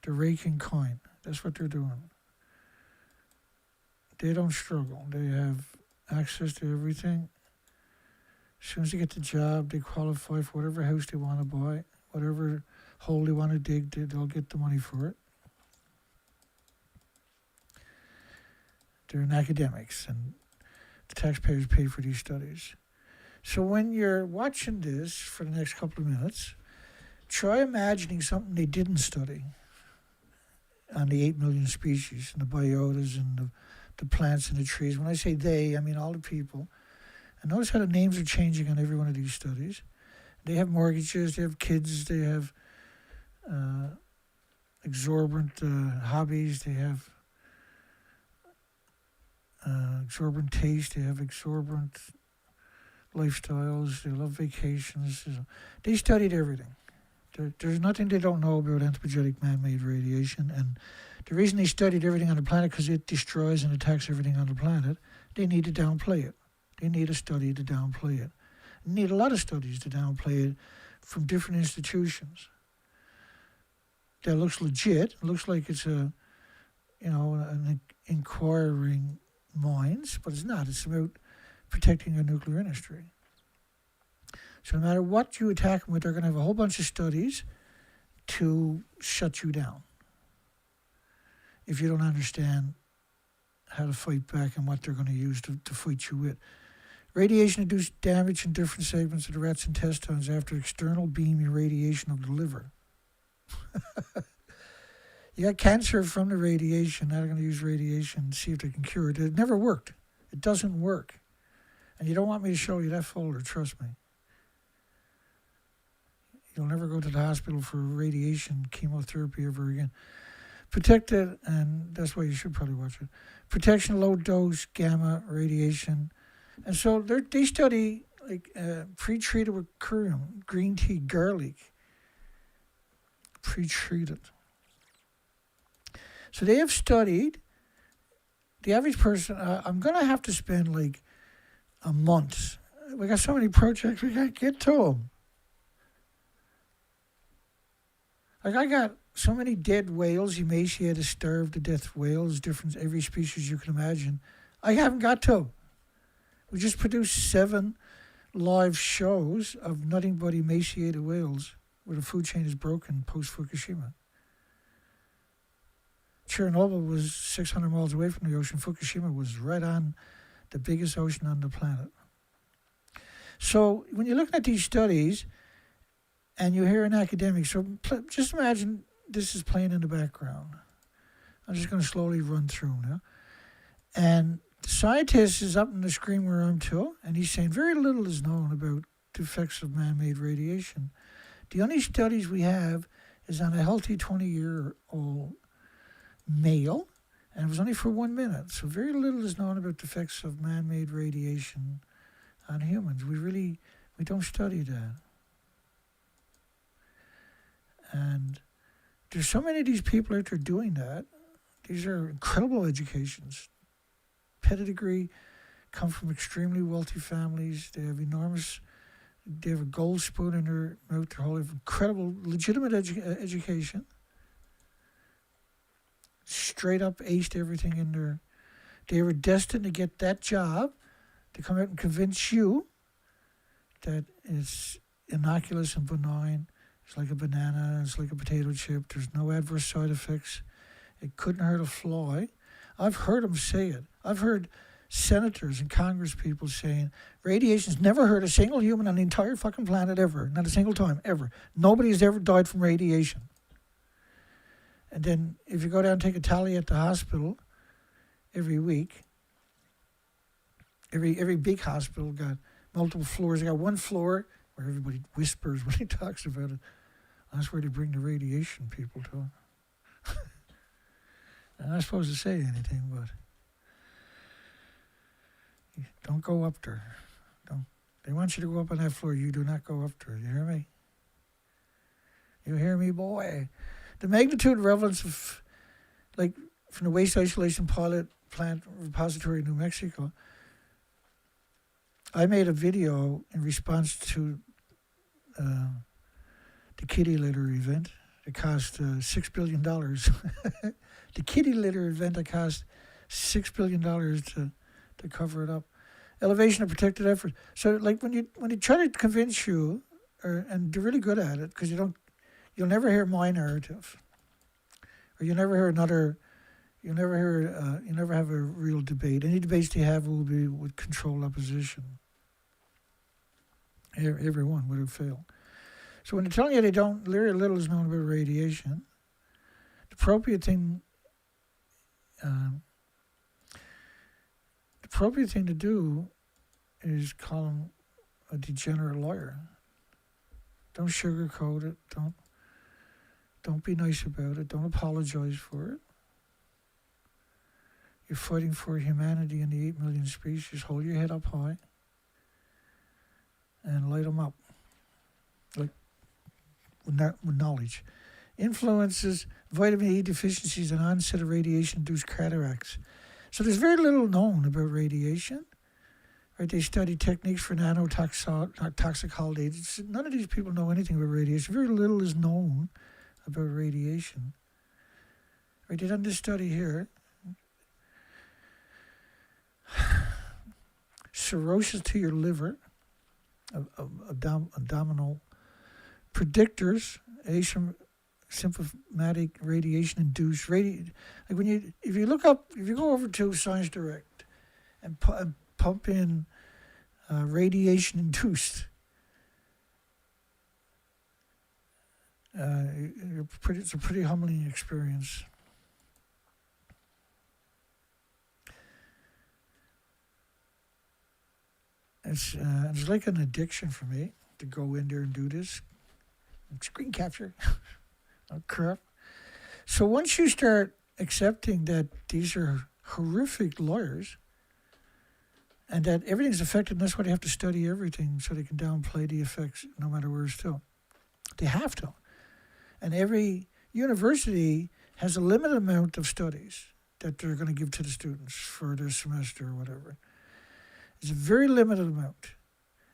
to rake in coin. That's what they're doing. They don't struggle. They have access to everything. As soon as they get the job, they qualify for whatever house they want to buy, whatever hole they want to dig, they'll get the money for it. They're in academics, and the taxpayers pay for these studies. So when you're watching this for the next couple of minutes, try imagining something they didn't study on the 8 million species and the biotas and the plants and the trees. When I say they, I mean all the people. And notice how the names are changing on every one of these studies. They have mortgages, they have kids, they have exorbitant hobbies, they have exorbitant taste, they have exorbitant lifestyles, they love vacations. They studied everything. There's nothing they don't know about anthropogenic man-made radiation, and the reason they studied everything on the planet because it destroys and attacks everything on the planet. They need to downplay it. They need a study to downplay it. They need a lot of studies to downplay it from different institutions. That looks legit. It looks like it's an inquiring minds, but it's not. It's about protecting the nuclear industry. So no matter what you attack them with, they're going to have a whole bunch of studies to shut you down if you don't understand how to fight back and what they're going to use to fight you with. Radiation-induced damage in different segments of the rat's intestines after external beam irradiation of the liver. You got cancer from the radiation. Now they're going to use radiation to see if they can cure it. It never worked. It doesn't work. And you don't want me to show you that folder, trust me. You'll never go to the hospital for radiation chemotherapy ever again. Protected, and that's why you should probably watch it. Protection, low dose, gamma radiation. And so they study like pre-treated with curium, green tea, garlic. Pre-treated. So they have studied the average person. I'm going to have to spend like a month. We got so many projects, we got to get to them. Like I got so many dead whales, emaciated, starved to death whales, different, every species you can imagine. I haven't got to. We just produced 7 live shows of nothing but emaciated whales where the food chain is broken post-Fukushima. Chernobyl was 600 miles away from the ocean. Fukushima was right on the biggest ocean on the planet. So when you're looking at these studies and you hear an academic, so just imagine this is playing in the background. I'm just going to slowly run through now. And the scientist is up on the screen where I'm to, and he's saying very little is known about the effects of man-made radiation. The only studies we have is on a healthy 20-year-old male, and it was only for 1 minute. So very little is known about the effects of man-made radiation on humans. We don't study that. And there's so many of these people out there doing that. These are incredible educations. Pedigree, come from extremely wealthy families. They have a gold spoon in their mouth. They have incredible, legitimate education. Straight up aced everything in there. They were destined to get that job, to come out and convince you that it's innocuous and benign. It's like a banana, it's like a potato chip. There's no adverse side effects. It couldn't hurt a fly. I've heard them say it. I've heard senators and Congress people saying radiation's never hurt a single human on the entire fucking planet ever. Not a single time, ever. Nobody's ever died from radiation. And then if you go down and take a tally at the hospital every week, every big hospital got multiple floors. They got one floor where everybody whispers when he talks about it. That's where they bring the radiation people to. I'm not supposed to say anything, but don't go up there. Don't. They want you to go up on that floor. You do not go up there. You hear me? You hear me, boy? The magnitude and relevance of, like, from the waste isolation pilot plant repository in New Mexico, I made a video in response to the kitty litter event. It cost $6 billion. The kitty litter event that cost $6 billion to cover it up. Elevation of protected effort. So, like, when you try to convince you, and they're really good at it, because you'll never hear my narrative, or you'll never have a real debate. Any debates they have will be with controlled opposition. Everyone would have failed. So when they're telling you very little is known about radiation, the appropriate thing to do is call him a degenerate lawyer. Don't sugarcoat it. Don't be nice about it. Don't apologize for it. You're fighting for humanity and the 8 million species. Hold your head up high and light them up, like with knowledge. Influences vitamin E deficiencies and onset of radiation-induced cataracts. So there's very little known about radiation. Right? They study techniques for nanotoxicology. None of these people know anything about radiation. Very little is known about radiation. Right? They done this study here. Cirrhosis to your liver, abdominal predictors, asymptomatic radiation-induced like if you go over to Science Direct and pump in radiation-induced, it's a pretty humbling experience. It's like an addiction for me to go in there and do this. Screen capture. Oh, crap. So once you start accepting that these are horrific lawyers and that everything's affected, and that's why they have to study everything so they can downplay the effects no matter where it's still. They have to. And every university has a limited amount of studies that they're going to give to the students for their semester or whatever. It's a very limited amount.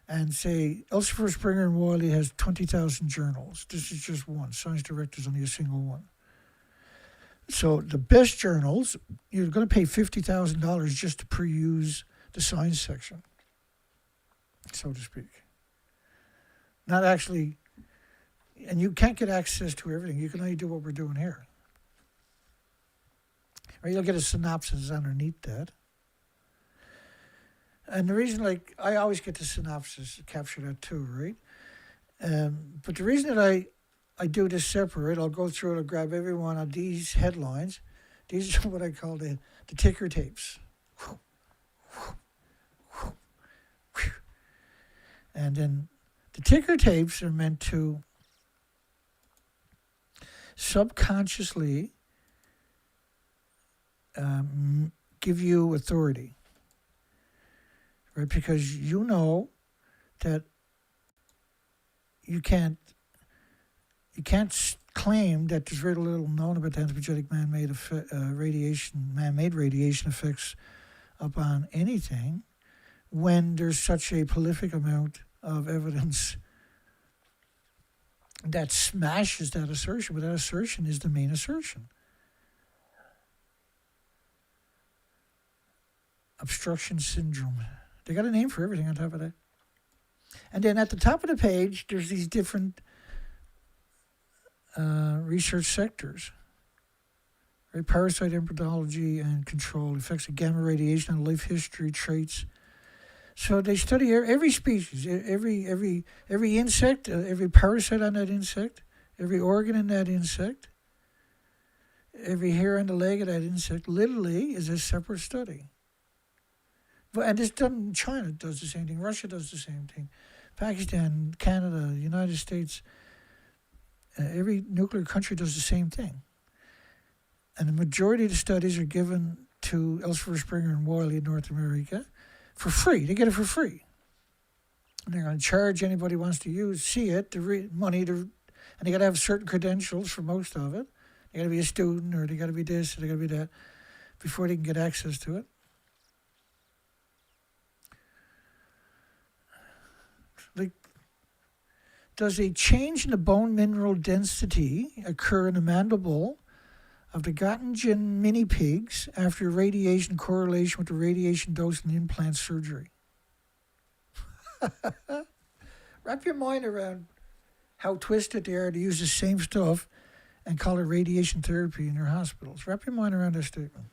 And say, Elsevier, Springer, and Wiley has 20,000 journals. This is just one. Science Director's only a single one. So the best journals, you're going to pay $50,000 just to peruse the science section, so to speak. Not actually, and you can't get access to everything. You can only do what we're doing here. Or you'll get a synopsis underneath that. And the reason, like, I always get the synopsis to capture that too, right? But the reason that I do this separate, I'll go through it, I'll grab every one of these headlines. These are what I call the ticker tapes. And then the ticker tapes are meant to subconsciously give you authority. Right, because you know that you can't claim that there's very little known about the anthropogenic man-made radiation effects upon anything when there's such a prolific amount of evidence that smashes that assertion. But that assertion is the main assertion. Obstruction syndrome. They got a name for everything on top of that. And then at the top of the page, there's these different research sectors. Right? Parasite embryology and control, effects of gamma radiation on life history, traits. So they study every species, every insect, every parasite on that insect, every organ in that insect, every hair on the leg of that insect, literally is a separate study. And it's done. China does the same thing. Russia does the same thing. Pakistan, Canada, United States, every nuclear country does the same thing. And the majority of the studies are given to Elsevier, Springer, and Wiley in North America for free. They get it for free. And they're going to charge anybody who wants to see it, money, and they got to have certain credentials for most of it. They got to be a student, or they got to be this, or they got to be that, before they can get access to it. Like, does a change in the bone mineral density occur in the mandible of the Göttingen mini pigs after radiation correlation with the radiation dose and implant surgery? Wrap your mind around how twisted they are to use the same stuff and call it radiation therapy in your hospitals. Wrap your mind around that statement.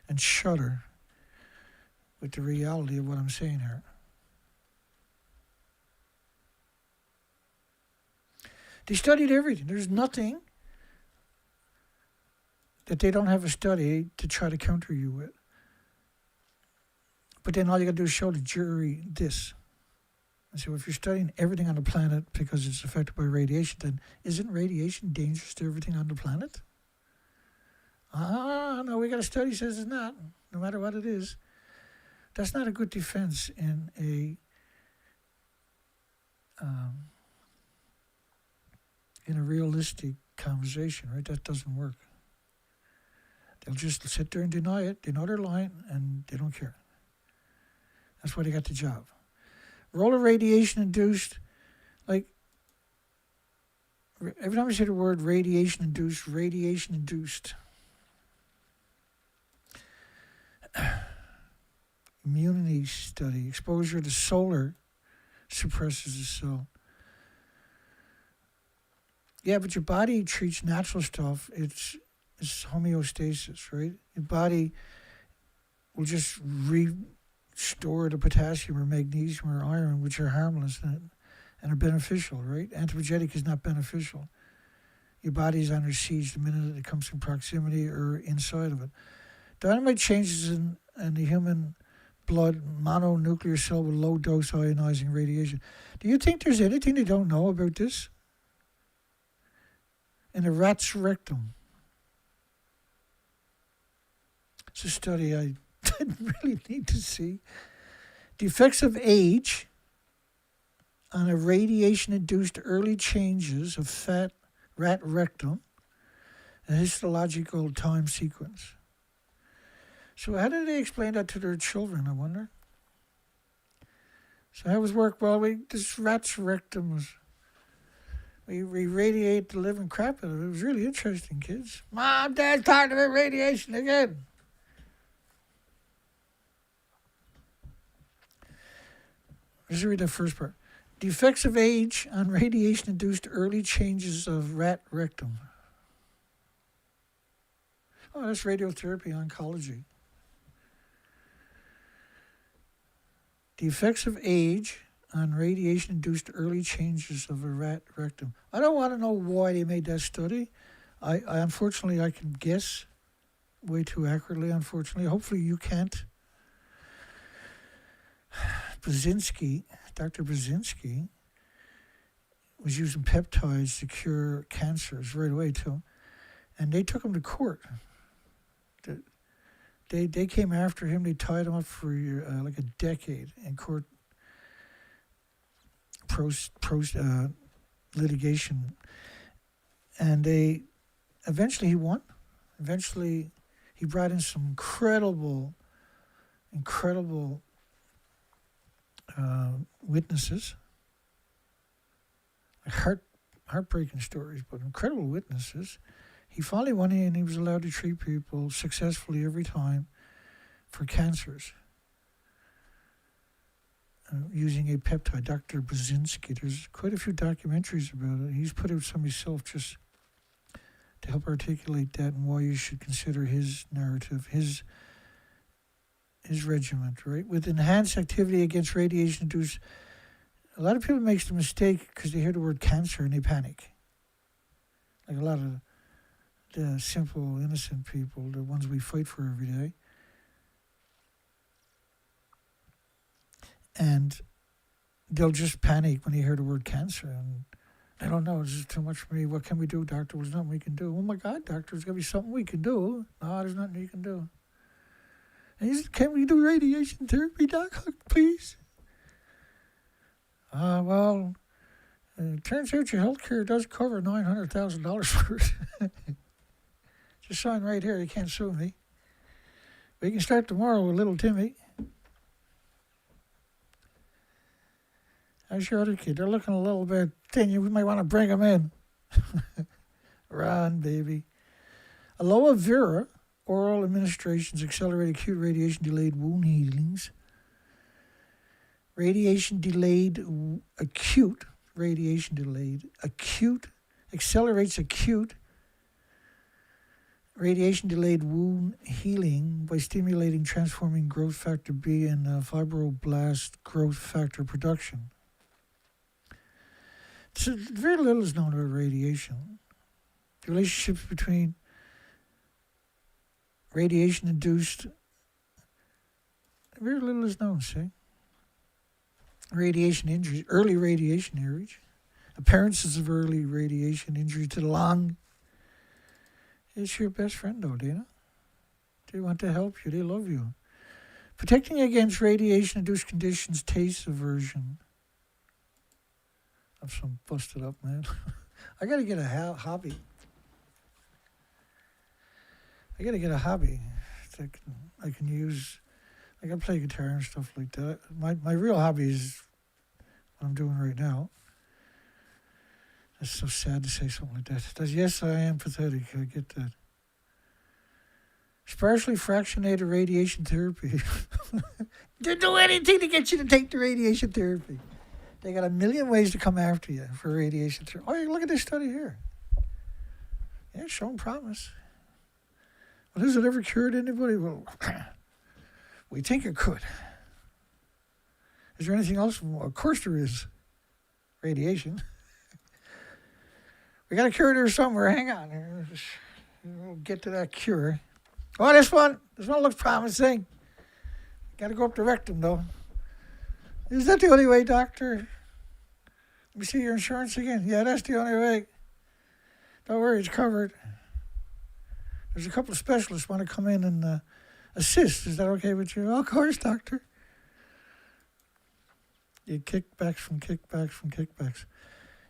And shudder with the reality of what I'm saying here. They studied everything. There's nothing that they don't have a study to try to counter you with. But then all you got to do is show the jury this. And so if you're studying everything on the planet because it's affected by radiation, then isn't radiation dangerous to everything on the planet? No, we got a study that says it's not, no matter what it is. That's not a good defense in a realistic conversation, right? That doesn't work. They'll just sit there and deny it. They know they're lying, and they don't care. That's why they got the job. Role of radiation-induced, like, every time I say the word radiation-induced, immunity study, exposure to solar suppresses the cell. Yeah, but your body treats natural stuff. It's homeostasis, right? Your body will just restore the potassium or magnesium or iron, which are harmless and are beneficial, right? Anthropogenic is not beneficial. Your body's under siege the minute it comes in proximity or inside of it. Dynamite changes in the human blood mononuclear cell with low-dose ionizing radiation. Do you think there's anything they don't know about this? In a rat's rectum. It's a study I didn't really need to see. The effects of age on a radiation-induced early changes of fat rat rectum, a histological time sequence. So how did they explain that to their children, I wonder? So how was work? Well, this rat's rectum was, we radiate the living crap out of it. It was really interesting, kids. Mom, Dad's talking about radiation again. Let's read the first part. The effects of age on radiation-induced early changes of rat rectum. Oh, that's radiotherapy oncology. The effects of age on radiation-induced early changes of a rat rectum. I don't want to know why they made that study. I unfortunately, I can guess way too accurately, unfortunately. Hopefully you can't. Dr. Brzezinski was using peptides to cure cancers right away too. And they took him to court. They came after him. They tied him up for like a decade in court litigation. And eventually he won. Eventually he brought in some incredible witnesses. Like heartbreaking stories, but incredible witnesses. He finally won in and he was allowed to treat people successfully every time for cancers using a peptide. Dr. Brzezinski, there's quite a few documentaries about it. He's put out some himself just to help articulate that and why you should consider his narrative, his regiment, right? With enhanced activity against radiation-induced, a lot of people make the mistake because they hear the word cancer and they panic. Like a lot of the simple, innocent people, the ones we fight for every day. And they'll just panic when they hear the word cancer. And I don't know, this is too much for me. What can we do, doctor? There's nothing we can do. Oh my God, doctor, there's got to be something we can do. No, there's nothing you can do. And he said, can we do radiation therapy, doc, please? Well, it turns out your health care does cover $900,000 for it. Just sign right here. You can't sue me. We can start tomorrow with little Timmy. How's your other kid? They're looking a little bit thin. You might want to bring them in. Run, baby. Aloe vera oral administrations accelerate acute radiation-delayed wound healings. Accelerates acute radiation-delayed wound healing by stimulating transforming growth factor B and fibroblast growth factor production. So very little is known about radiation. The relationships between radiation-induced, very little is known, see? Radiation injuries, early radiation injuries, appearances of early radiation injury to the lung. It's your best friend, though, Dana. They want to help you. They love you. Protecting against radiation-induced conditions, taste aversion. I'm so busted up, man. I got to get a hobby. I got to get a hobby that I can use. I can play guitar and stuff like that. My real hobby is what I'm doing right now. It's so sad to say something like that. Yes, I am pathetic. I get that. Sparsely fractionated radiation therapy. They do anything to get you to take the radiation therapy. They got a million ways to come after you for radiation therapy. Oh, look at this study here. Yeah, showing promise. Well, has it ever cured anybody? Well, we think it could. Is there anything else? Well, of course there is. Radiation. We got a cure there somewhere. Hang on. We'll get to that cure. Oh, this one looks promising. Got to go up the rectum, though. Is that the only way, doctor? Let me see your insurance again. Yeah, that's the only way. Don't worry, it's covered. There's a couple of specialists want to come in and assist. Is that okay with you? Oh, of course, doctor. You kickbacks from kickbacks from kickbacks.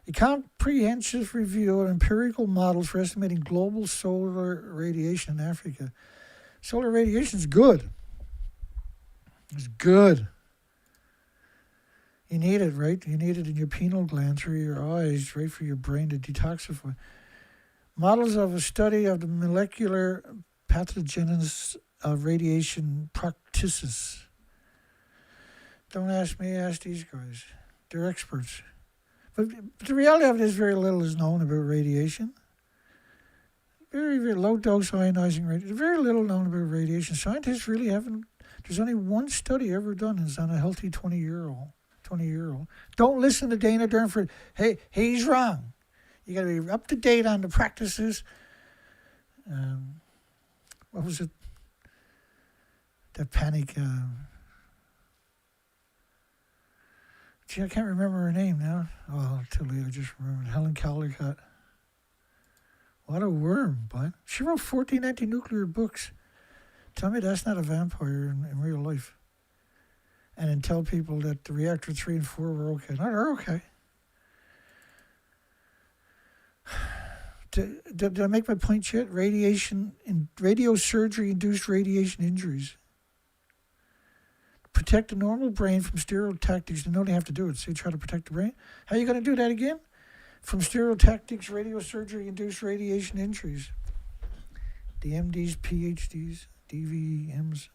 A comprehensive review of empirical models for estimating global solar radiation in Africa. Solar radiation is good. It's good. You need it, right? You need it in your pineal gland through your eyes, right, for your brain to detoxify. Models of a study of the molecular pathogenesis of radiation practices. Don't ask me, ask these guys. They're experts. But the reality of it is very little is known about radiation. Very, very low dose ionizing radiation. Very little known about radiation. Scientists really haven't. There's only one study ever done, and it's on a healthy 20-year-old. Don't listen to Dana Durnford. Hey, he's wrong. You got to be up to date on the practices. What was it? That panic. Gee, I can't remember her name now. Oh, too late. I just remembered. Helen Caldicott. What a worm, but she wrote 14 anti-nuclear books. Tell me that's not a vampire in real life. And then tell people that the reactor 3 and 4 were okay. No, they're okay. Did I make my point yet? Radiosurgery-induced radiation injuries. Protect the normal brain from stereotactics. They know they have to do it, so you try to protect the brain. How are you going to do that again? From stereotactics, radiosurgery-induced radiation injuries. The MDs, PhDs, DVMs.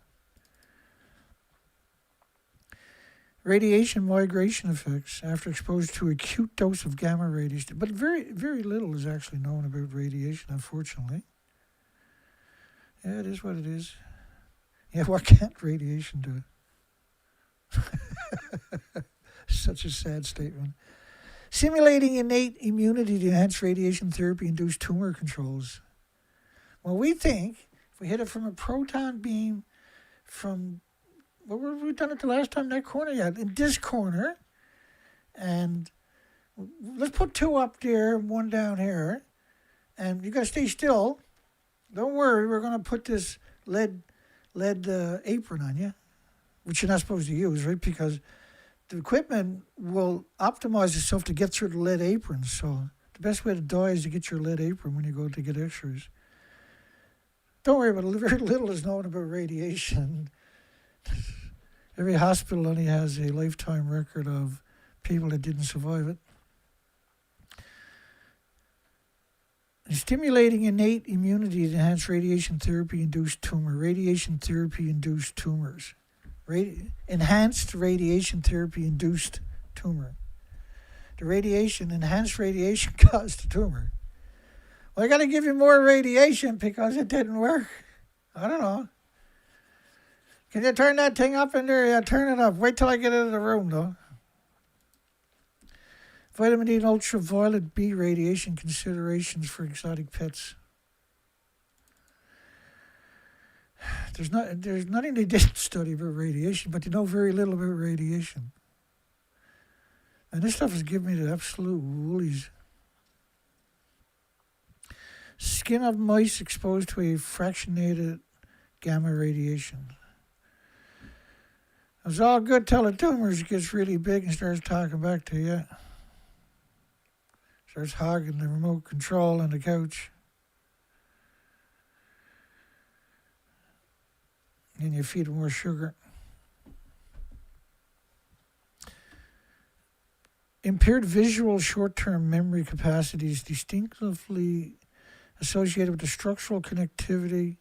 Radiation migration effects after exposure to acute dose of gamma radiation. But very, very little is actually known about radiation, unfortunately. Yeah, it is what it is. Yeah, what can't radiation do? Such a sad statement. Simulating innate immunity to enhance radiation therapy-induced tumor controls. Well, we think if we hit it from a proton beam from, well, we've done it the last time, that corner yet, in this corner, and let's put 2 up there and 1 down here, and you got to stay still. Don't worry, we're going to put this lead apron on you, which you're not supposed to use, right? Because the equipment will optimize itself to get through the lead apron. So the best way to die is to get your lead apron when you go to get x-rays. Don't worry about it. Very little is known about radiation. Every hospital only has a lifetime record of people that didn't survive it. Stimulating innate immunity to enhance radiation therapy-induced tumor. Radiation therapy-induced tumors. Enhanced radiation therapy-induced tumor. Enhanced radiation caused the tumor. Well, I got to give you more radiation because it didn't work. I don't know. Can you turn that thing up in there? Yeah, turn it up. Wait till I get into the room, though. Vitamin D and ultraviolet B radiation considerations for exotic pets. There's nothing they didn't study about radiation, but they know very little about radiation. And this stuff is giving me the absolute woolies. Skin of mice exposed to a fractionated gamma radiation. It's all good till the tumor gets really big and starts talking back to you. Starts hogging the remote control on the couch. And you feed more sugar. Impaired visual short-term memory capacities distinctively associated with the structural connectivity.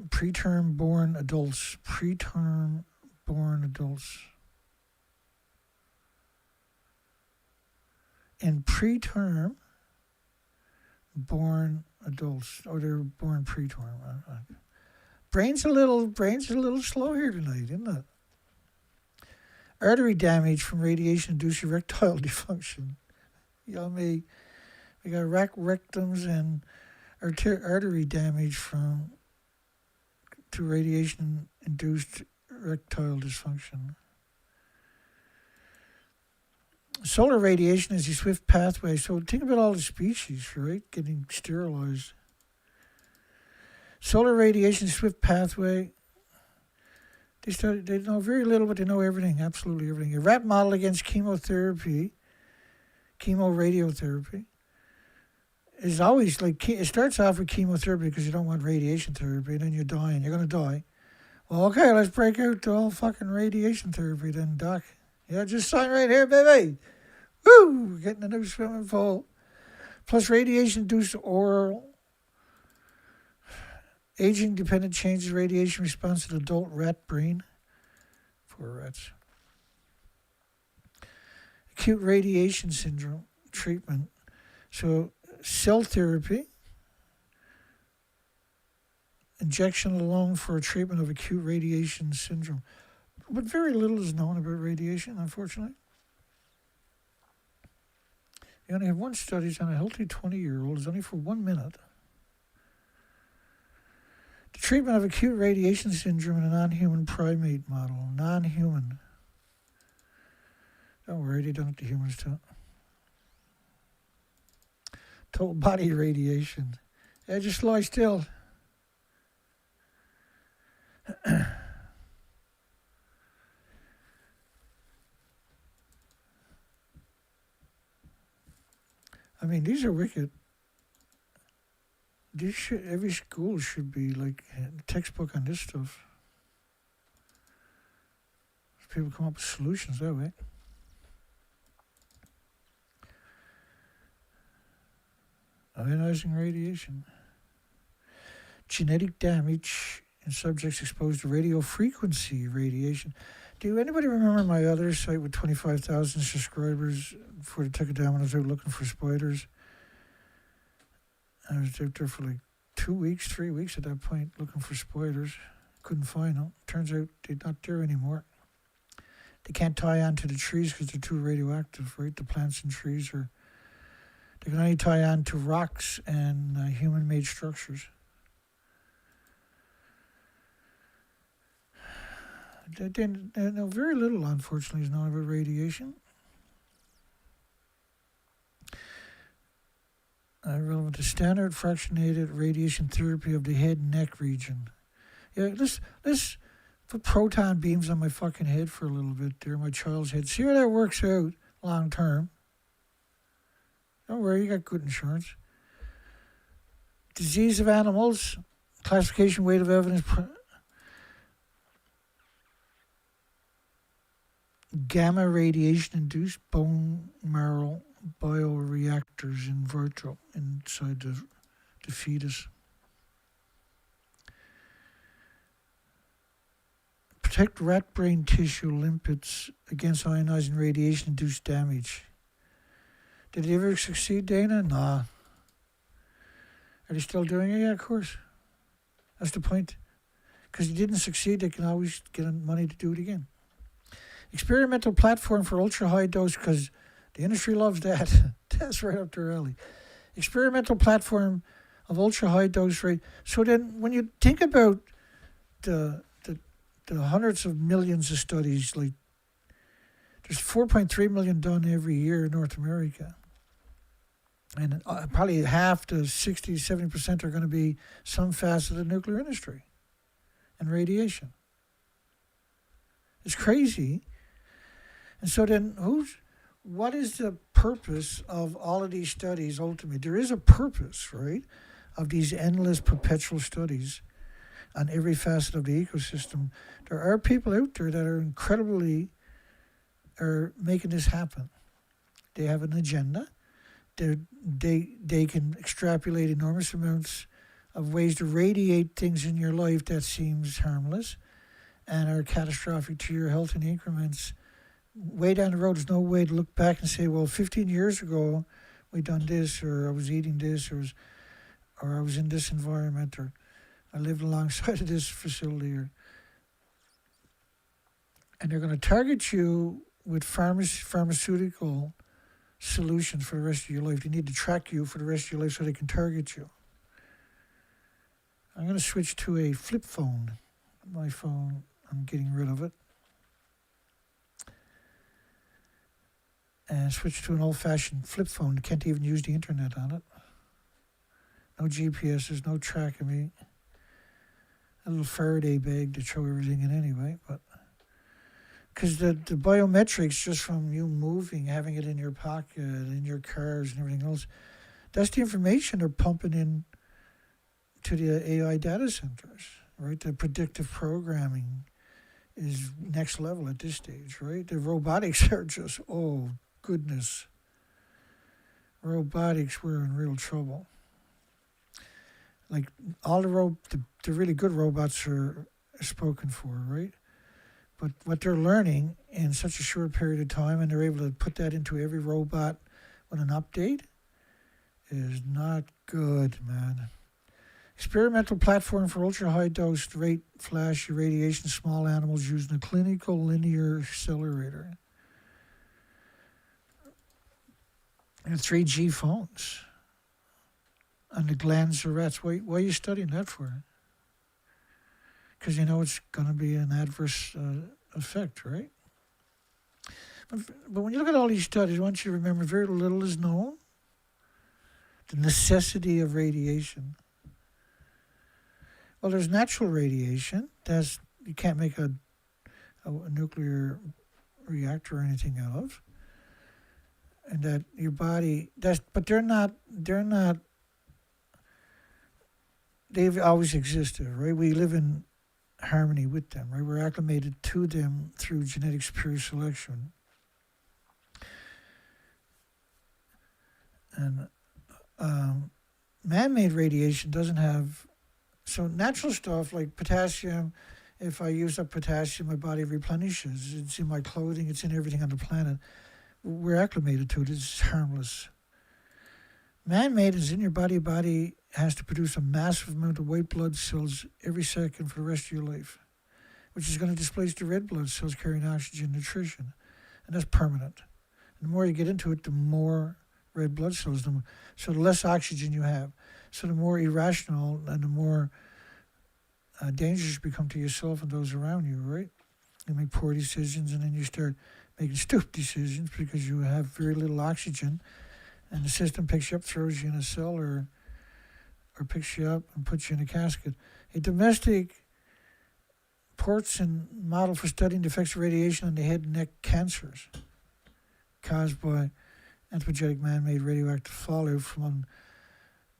Preterm-born adults. And preterm-born adults, or they're born preterm. Brain's a little slow here tonight, isn't it? Artery damage from radiation-induced erectile dysfunction. You know, we got rectums and artery damage to radiation-induced erectile dysfunction. Solar radiation is a swift pathway. So think about all the species, right, getting sterilized. Solar radiation, swift pathway They know very little, but they know everything, absolutely everything. A rat model against chemoradiotherapy, is always like, it starts off with chemotherapy because you don't want radiation therapy, and then you're dying. You're going to die. Well, okay, let's break out the whole fucking radiation therapy then, Doc. Yeah, just sign right here, baby. Woo! We're getting a new swimming pool. Plus radiation-induced oral aging-dependent changes radiation response to the adult rat brain. Poor rats. Acute radiation syndrome treatment. So cell therapy, injection alone for a treatment of acute radiation syndrome. But very little is known about radiation, unfortunately. You only have one study on a healthy 20-year-old. It's only for 1 minute. The treatment of acute radiation syndrome in a non-human primate model. Non-human. Don't worry, they done it to humans too. Total body radiation. Yeah, just lie still. I mean, these are wicked. Every school should be like a textbook on this stuff. People come up with solutions that way. Ionizing radiation. Genetic damage in subjects exposed to radio frequency radiation. Do anybody remember my other site with 25,000 subscribers before they took it down when I was out looking for spiders? I was out there for like 2 weeks, 3 weeks at that point looking for spiders. Couldn't find them. Turns out they're not there anymore. They can't tie on to the trees because they're too radioactive, right? The plants and trees are... They can only tie on to rocks and human-made structures. They know very little, unfortunately, is known about radiation. Relevant to standard fractionated radiation therapy of the head and neck region. Yeah, let's put proton beams on my fucking head for a little bit there, my child's head. See how that works out long term. Don't worry, you got good insurance. Disease of animals, classification, weight of evidence, gamma radiation-induced bone marrow bioreactors in vitro inside the fetus. Protect rat brain tissue limpets against ionizing radiation-induced damage. Did they ever succeed, Dana? Nah. Are they still doing it? Yeah, of course. That's the point. Because they didn't succeed, they can always get money to do it again. Experimental platform for ultra-high dose, because the industry loves that. That's right up their alley. Experimental platform of ultra-high dose rate. So then when you think about the hundreds of millions of studies, like there's 4.3 million done every year in North America. And probably half to 60, 70% are going to be some facet of the nuclear industry and radiation. It's crazy. And so then what is the purpose of all of these studies ultimately? There is a purpose, right, of these endless perpetual studies on every facet of the ecosystem. There are people out there that are making this happen. They have an agenda. They can extrapolate enormous amounts of ways to radiate things in your life that seems harmless and are catastrophic to your health in increments. Way down the road, there's no way to look back and say, well, 15 years ago, we done this, or I was eating this, or I was in this environment, or I lived alongside of this facility. And they're going to target you with pharmaceutical solutions for the rest of your life. They need to track you for the rest of your life so they can target you. I'm going to switch to a flip phone. My phone, I'm getting rid of it. And switch to an old-fashioned flip phone. Can't even use the internet on it. No GPS, there's no tracking me. a little Faraday bag to throw everything in anyway, but because the biometrics just from you moving, having it in your pocket, in your cars and everything else, that's the information they're pumping in to the AI data centers, right? The predictive programming is next level at this stage, right? The robotics are just, oh, goodness. Robotics, we're in real trouble. Like, all the really good robots are spoken for, right? But what they're learning in such a short period of time, and they're able to put that into every robot with an update, is not good, man. Experimental platform for ultra-high dose rate flash irradiation small animals using a clinical linear accelerator. And 3G phones. And the glands of rats. Why are you studying that for? Because you know it's going to be an adverse effect, right? But when you look at all these studies, I want you to remember very little is known. The necessity of radiation. Well, there's natural radiation. You can't make a nuclear reactor or anything out of. And that your body, but they're not, they've always existed, right? We live in harmony with them, right? We're acclimated to them through genetics pure selection. And man-made radiation doesn't have, so natural stuff like potassium, if I use up potassium, my body replenishes. It's in my clothing, it's in everything on the planet. We're acclimated to it, it's harmless. Man-made is in your body. Body has to produce a massive amount of white blood cells every second for the rest of your life, which is going to displace the red blood cells carrying oxygen and nutrition. And that's permanent. And the more you get into it, the more red blood cells, so the less oxygen you have. So the more irrational and the more dangerous you become to yourself and those around you, right? You make poor decisions, and then you start making stupid decisions because you have very little oxygen, and the system picks you up, throws you in a cell, or picks you up and puts you in a casket. A domestic Portson model for studying the effects of radiation on the head and neck cancers caused by anthropogenic man-made radioactive fallout from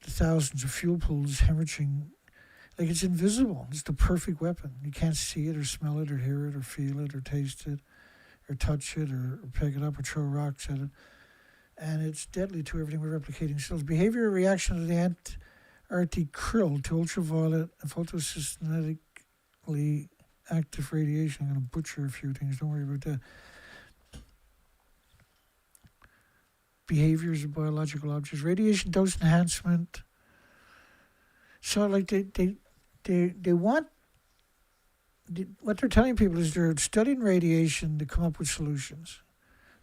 the thousands of fuel pools hemorrhaging. Like, it's invisible. It's the perfect weapon. You can't see it or smell it or hear it or feel it or taste it or touch it or pick it up or throw rocks at it. And it's deadly to everything with replicating cells. Behavioral reaction of the Antarctic krill to ultraviolet and photosynthetically active radiation. I'm going to butcher a few things. Don't worry about that. Behaviors of biological objects. Radiation dose enhancement. So, like, they want, what they're telling people is they're studying radiation to come up with solutions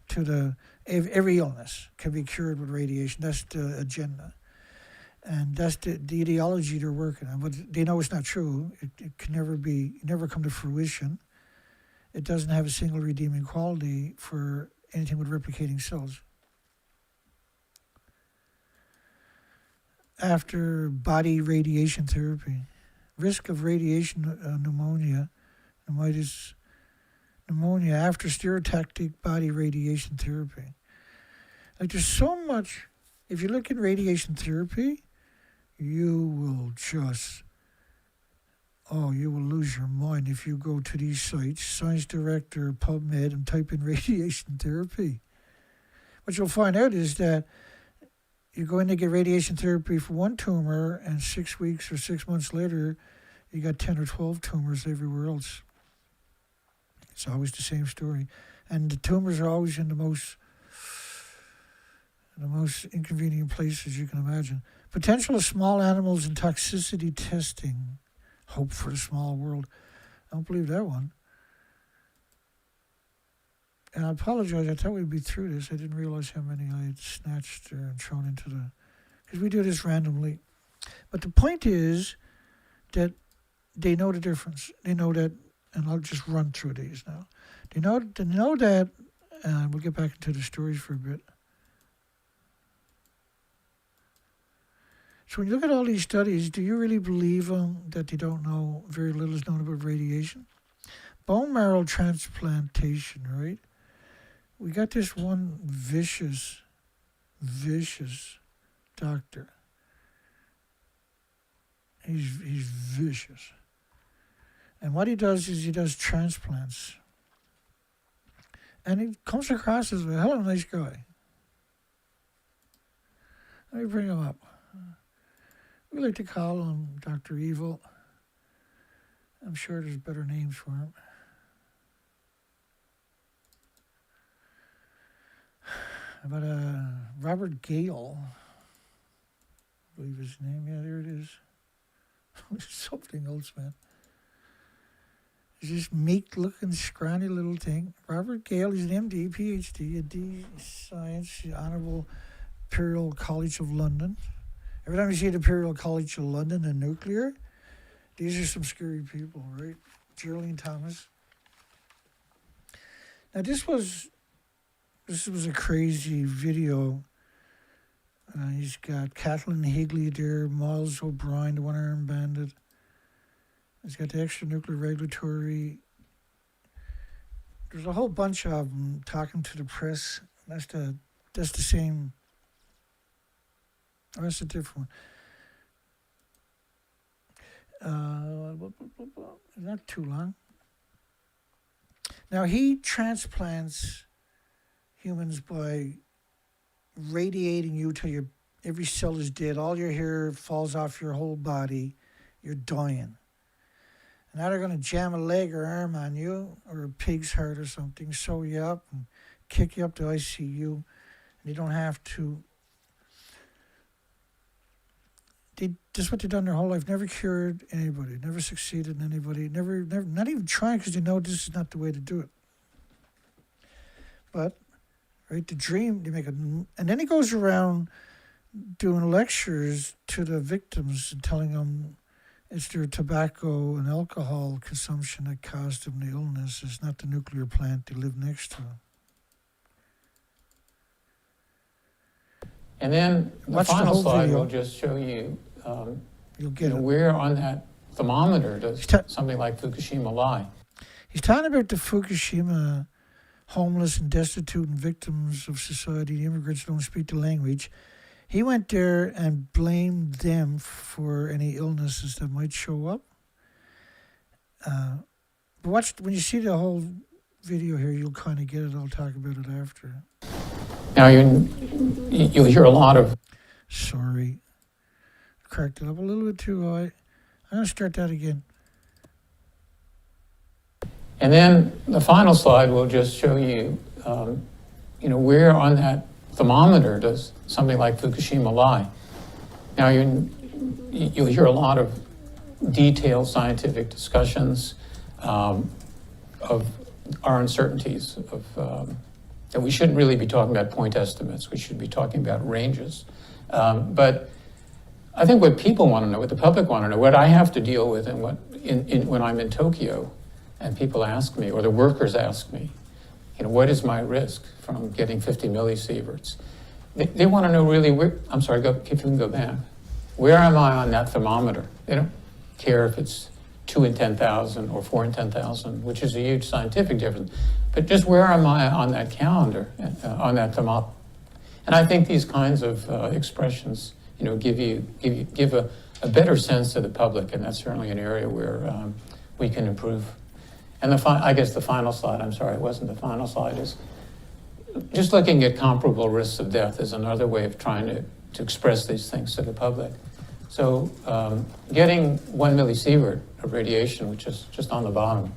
to every illness can be cured with radiation. That's the agenda. And that's the ideology they're working on. But they know it's not true. It can never come to fruition. It doesn't have a single redeeming quality for anything with replicating cells. After body radiation therapy, risk of radiation pneumonia after stereotactic body radiation therapy. Like, there's so much. If you look at radiation therapy, you will lose your mind if you go to these sites, Science Direct or PubMed, and type in radiation therapy. What you'll find out is that you go in to get radiation therapy for one tumor, and 6 weeks or 6 months later, you got 10 or 12 tumors everywhere else. It's always the same story. And the tumors are always in the most inconvenient places you can imagine. Potential of small animals in toxicity testing. Hope for the small world. I don't believe that one. And I apologize, I thought we'd be through this. I didn't realize how many I had snatched and thrown into because we do this randomly. But the point is that they know the difference. They know that, and I'll just run through these now. They know that, and we'll get back into the stories for a bit. So when you look at all these studies, do you really believe that they don't know, very little is known about radiation? Bone marrow transplantation, right? We got this one vicious doctor. He's vicious. And what he does is he does transplants. And he comes across as a hell of a nice guy. Let me bring him up. We like to call him Dr. Evil. I'm sure there's better names for him. About Robert Gale, I believe his name. Yeah, there it is. Something else, man. He's this meek-looking, scrawny little thing. Robert Gale, he's an MD, PhD, a D Science, Honourable Imperial College of London. Every time you see the Imperial College of London and nuclear, these are some scary people, right? Geraldine Thomas. Now, this was a crazy video. He's got Kathleen Higley there, Miles O'Brien, the one-armed bandit. He's got the extra nuclear regulatory. There's a whole bunch of them talking to the press. That's the same. Oh, that's a different one. Not too long. Now, he transplants humans by radiating you till every cell is dead. All your hair falls off your whole body. You're dying. And now they're going to jam a leg or arm on you, or a pig's heart or something, sew you up and kick you up to ICU. And you don't have to. This is what they've done their whole life. Never cured anybody. Never succeeded in anybody. Never, not even trying, because they know this is not the way to do it. But, right, the dream, they make it. And then he goes around doing lectures to the victims and telling them it's their tobacco and alcohol consumption that caused them the illness. It's not the nuclear plant they live next to. And then the final slide will just show you, You'll get it. where on that thermometer does something like Fukushima lie. He's talking about the Fukushima homeless and destitute and victims of society. The immigrants don't speak the language. He went there and blamed them for any illnesses that might show up. But watch, when you see the whole video here, you'll kind of get it. I'll talk about it after. Now, you'll hear a lot of... Sorry. Cracked it up a little bit too high. I'm going to start that again. And then the final slide will just show you, where on that thermometer does something like Fukushima lie. Now, you'll hear a lot of detailed scientific discussions of our uncertainties, that we shouldn't really be talking about point estimates. We should be talking about ranges. But I think what people want to know, what the public want to know, what I have to deal with, and when I'm in Tokyo, and people ask me, or the workers ask me, what is my risk from getting 50 millisieverts? They want to know really where. I'm sorry, if you can go back. Where am I on that thermometer? They don't care if it's 2 in 10,000 or 4 in 10,000, which is a huge scientific difference. But just where am I on that calendar, on that thermometer? And I think these kinds of expressions, give a better sense to the public, and that's certainly an area where we can improve. And I guess the final slide, I'm sorry, it wasn't the final slide, is just looking at comparable risks of death is another way of trying to express these things to the public. So getting 1 millisievert of radiation, which is just on the bottom,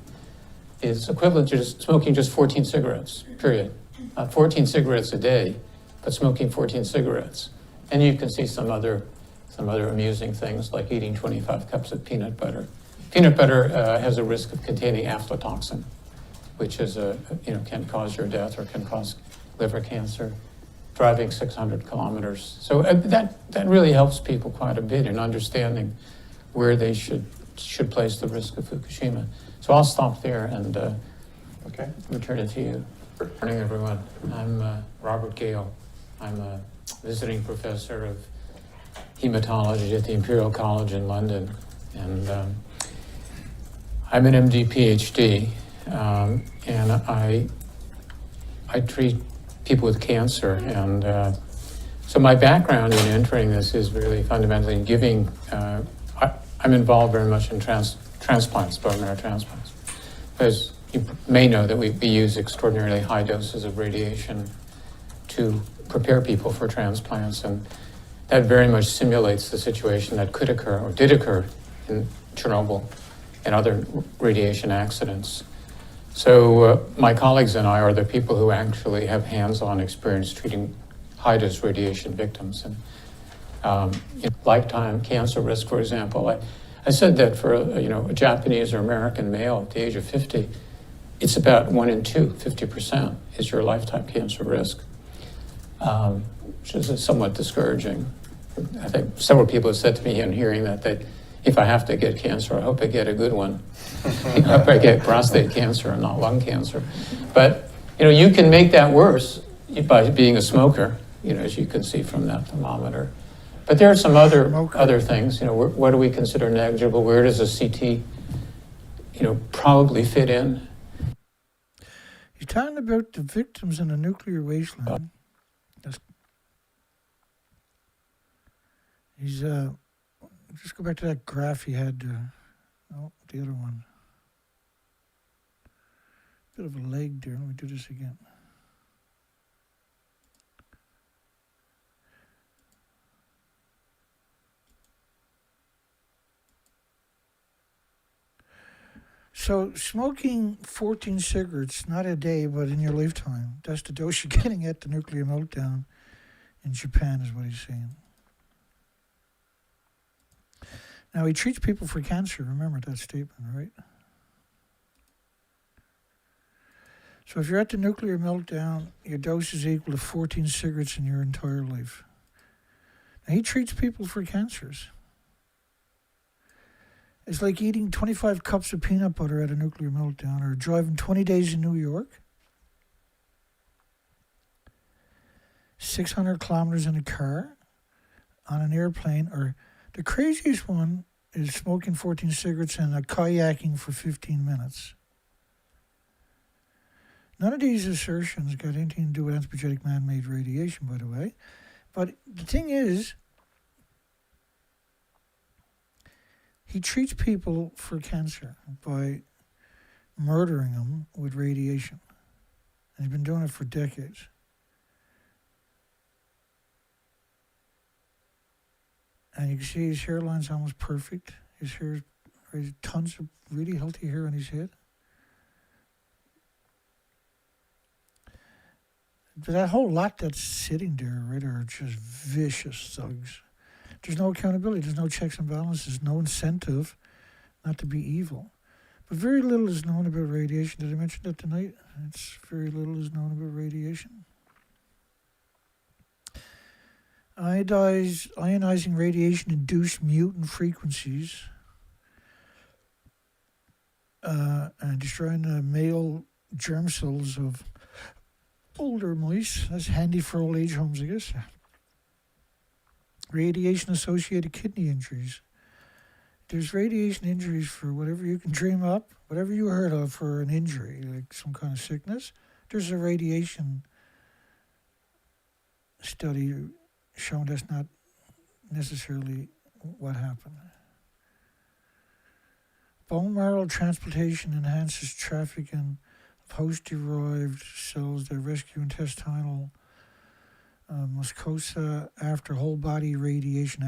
is equivalent to just smoking just 14 cigarettes, period. Not 14 cigarettes a day, but smoking 14 cigarettes. And you can see some other amusing things like eating 25 cups of peanut butter. Peanut butter has a risk of containing aflatoxin, which is can cause your death or can cause liver cancer. Driving 600 kilometers. So that really helps people quite a bit in understanding where they should place the risk of Fukushima. So I'll stop there and return it to you. Good morning, everyone. I'm Robert Gale. I'm a visiting professor of hematology at the Imperial College in London. And I'm an MD PhD, and I treat people with cancer. And so my background in entering this is really fundamentally in giving, I'm involved very much in transplants, bone marrow transplants. Because you may know that we use extraordinarily high doses of radiation to prepare people for transplants, and that very much simulates the situation that could occur or did occur in Chernobyl and other radiation accidents. So my colleagues and I are the people who actually have hands-on experience treating high-dose radiation victims. And lifetime cancer risk, for example, I said that for a Japanese or American male at the age of 50, it's about 1 in 2, 50% is your lifetime cancer risk, which is somewhat discouraging. I think several people have said to me in hearing that if I have to get cancer, I hope I get a good one. I hope I get prostate cancer and not lung cancer. But you can make that worse by being a smoker, as you can see from that thermometer. But there are some other things. What do we consider negligible? Where does a CT, probably fit in? You're talking about the victims in the nuclear wasteland. He's just go back to that graph he had. Oh, the other one. Bit of a leg there. Let me do this again. So smoking 14 cigarettes, not a day, but in your lifetime, that's the dose you're getting at the nuclear meltdown in Japan, is what he's saying. Now, he treats people for cancer. Remember that statement, right? So if you're at the nuclear meltdown, your dose is equal to 14 cigarettes in your entire life. Now, he treats people for cancers. It's like eating 25 cups of peanut butter at a nuclear meltdown, or driving 20 days in New York, 600 kilometers in a car, on an airplane, or the craziest one is smoking 14 cigarettes and kayaking for 15 minutes. None of these assertions got anything to do with anthropogenic man-made radiation, by the way. But the thing is, he treats people for cancer by murdering them with radiation. And he's been doing it for decades. And you can see his hairline's almost perfect. His hair, there's tons of really healthy hair on his head. But that whole lot that's sitting there, right, are just vicious thugs. There's no accountability. There's no checks and balances. No incentive not to be evil. But very little is known about radiation. Did I mention that tonight? It's very little is known about radiation. Ionizing radiation induce mutant frequencies and destroying the male germ cells of older mice. That's handy for old age homes, I guess. Radiation-associated kidney injuries. There's radiation injuries for whatever you can dream up, whatever you heard of for an injury, like some kind of sickness. There's a radiation study showing that's not necessarily what happened. Bone marrow transplantation enhances trafficking of host-derived cells that rescue intestinal mucosa after whole body radiation.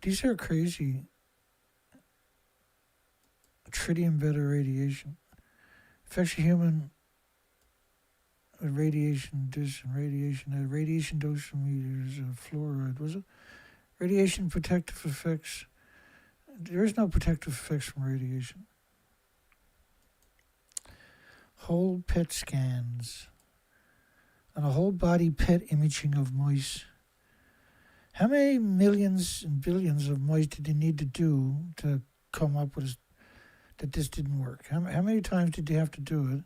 These are crazy. Tritium beta radiation affects a human with radiation radiation dosimeters of fluoride. Was it radiation protective effects? There is no protective effects from radiation. Whole PET scans and a whole body PET imaging of mice. How many millions and billions of mice did they need to do to come up with that this didn't work? How many times did they have to do it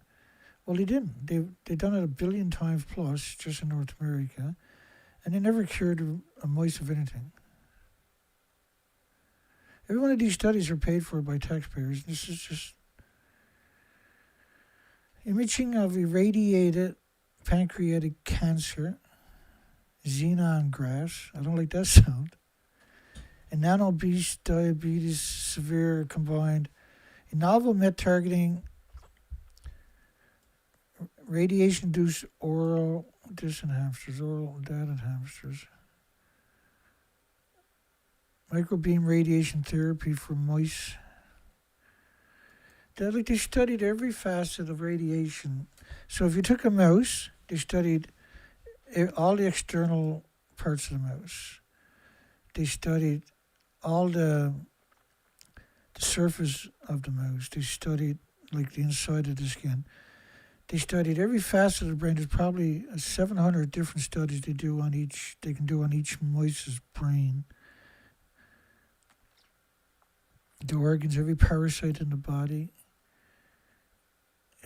Well, they didn't. They've done it 1 billion times plus just in North America, and they never cured a mice of anything. Every one of these studies are paid for by taxpayers. This is just imaging of irradiated pancreatic cancer, xenon grass. I don't like that sound. And non-obese diabetes severe combined. A novel met targeting radiation-induced oral this in hamsters, oral that in hamsters. Microbeam radiation therapy for mice. They studied every facet of radiation. So if you took a mouse, they studied all the external parts of the mouse. They studied all the surface of the mouse. They studied like the inside of the skin. They studied every facet of the brain. There's probably 700 different studies they can do on each mice's brain. The organs, every parasite in the body,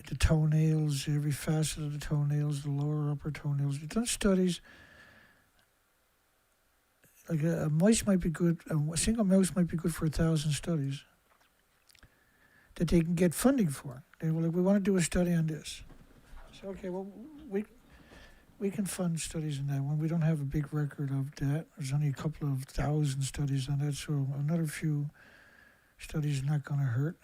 the toenails, every facet of the toenails, the lower upper toenails. They've done studies. Like a mouse might be good, a single mouse might be good for 1,000 studies that they can get funding for. They were like, we want to do a study on this. So, okay, well, we can fund studies on that one. We don't have a big record of that. There's only a couple of thousand studies on that, so another few studies is not going to hurt.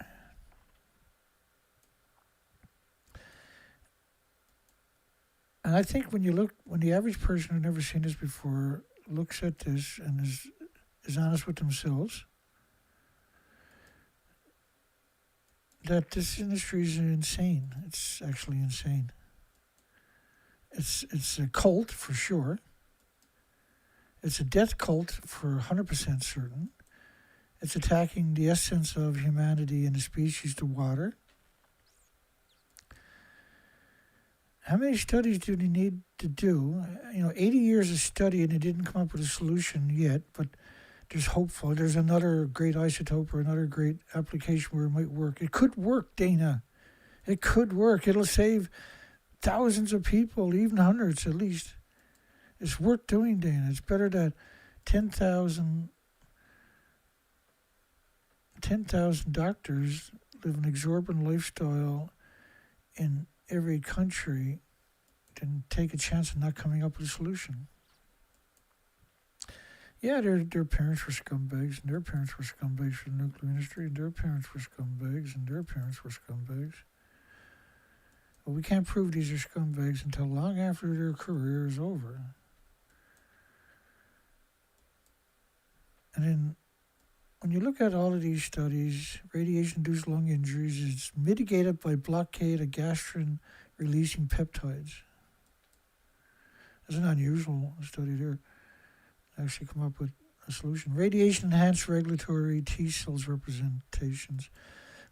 And I think when the average person who's never seen this before looks at this and is honest with themselves, that this industry is insane. It's actually insane. It's a cult for sure. It's a death cult for 100% certain. It's attacking the essence of humanity and the species, the water. How many studies do they need to do? 80 years of study and they didn't come up with a solution yet, but there's hopeful. There's another great isotope or another great application where it might work. It could work, Dana. It could work. It'll save thousands of people, even hundreds at least. It's worth doing, Dana. It's better that 10,000 doctors live an exorbitant lifestyle in every country than take a chance of not coming up with a solution. Yeah, their parents were scumbags, and their parents were scumbags for the nuclear industry, and their parents were scumbags, and their parents were scumbags. But we can't prove these are scumbags until long after their career is over. And then when you look at all of these studies, radiation-induced lung injuries is mitigated by blockade of gastrin-releasing peptides. That's an unusual study there. Actually come up with a solution. Radiation-enhanced regulatory T cells representations.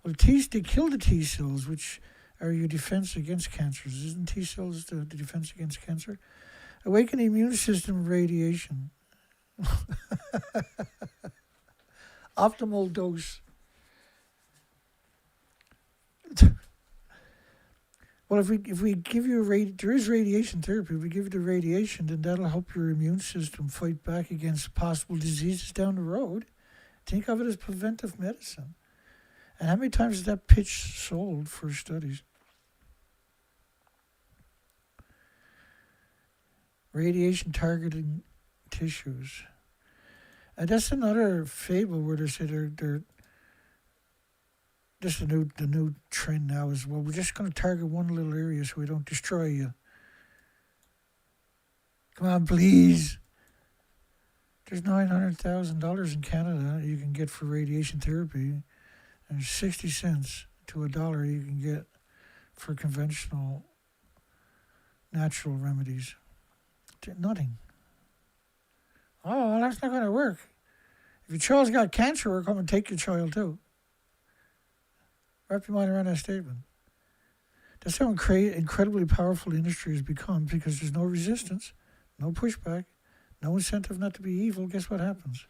Well, they kill the T cells, which are your defense against cancers. Isn't T cells the defense against cancer? Awaken the immune system of radiation. Optimal dose. Well, if we give you there is radiation therapy. If we give you the radiation, then that'll help your immune system fight back against possible diseases down the road. Think of it as preventive medicine. And how many times is that pitch sold for studies? Radiation targeting tissues. And that's another fable where they say they're this is the new trend now is, well, we're just going to target one little area so we don't destroy you. Come on, please. There's $900,000 in Canada you can get for radiation therapy, and 60 cents to $1 you can get for conventional natural remedies. Nothing. Oh, well, that's not going to work. If your child's got cancer, we're going to take your child too. Wrap your mind around that statement. That's how incredibly powerful the industry has become, because there's no resistance, no pushback, no incentive not to be evil. Guess what happens?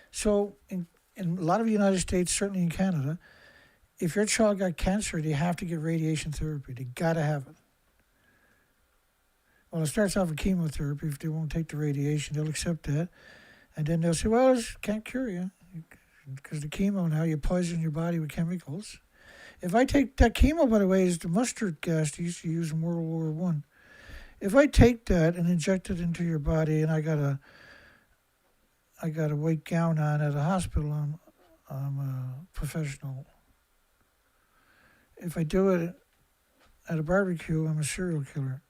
So in a lot of the United States, certainly in Canada, if your child got cancer, they have to get radiation therapy. They gotta have it. Well, it starts off with chemotherapy. If they won't take the radiation, they'll accept that. And then they'll say, well, it can't cure you. Because the chemo now, you poison your body with chemicals. If I take that chemo, by the way, is the mustard gas they used to use in World War I. If I take that and inject it into your body, and I got a white gown on at a hospital, I'm a professional. If I do it at a barbecue, I'm a serial killer.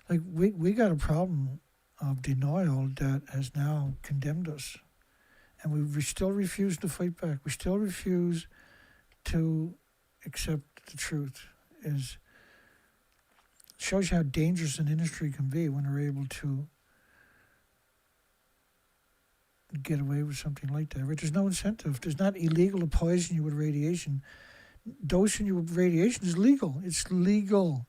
Like, we got a problem of denial that has now condemned us. And we still refuse to fight back. We still refuse to accept the truth. Shows you how dangerous an industry can be when they're able to get away with something like that. Right? There's no incentive. There's not illegal to poison you with radiation. Dosing you with radiation is legal. It's legal.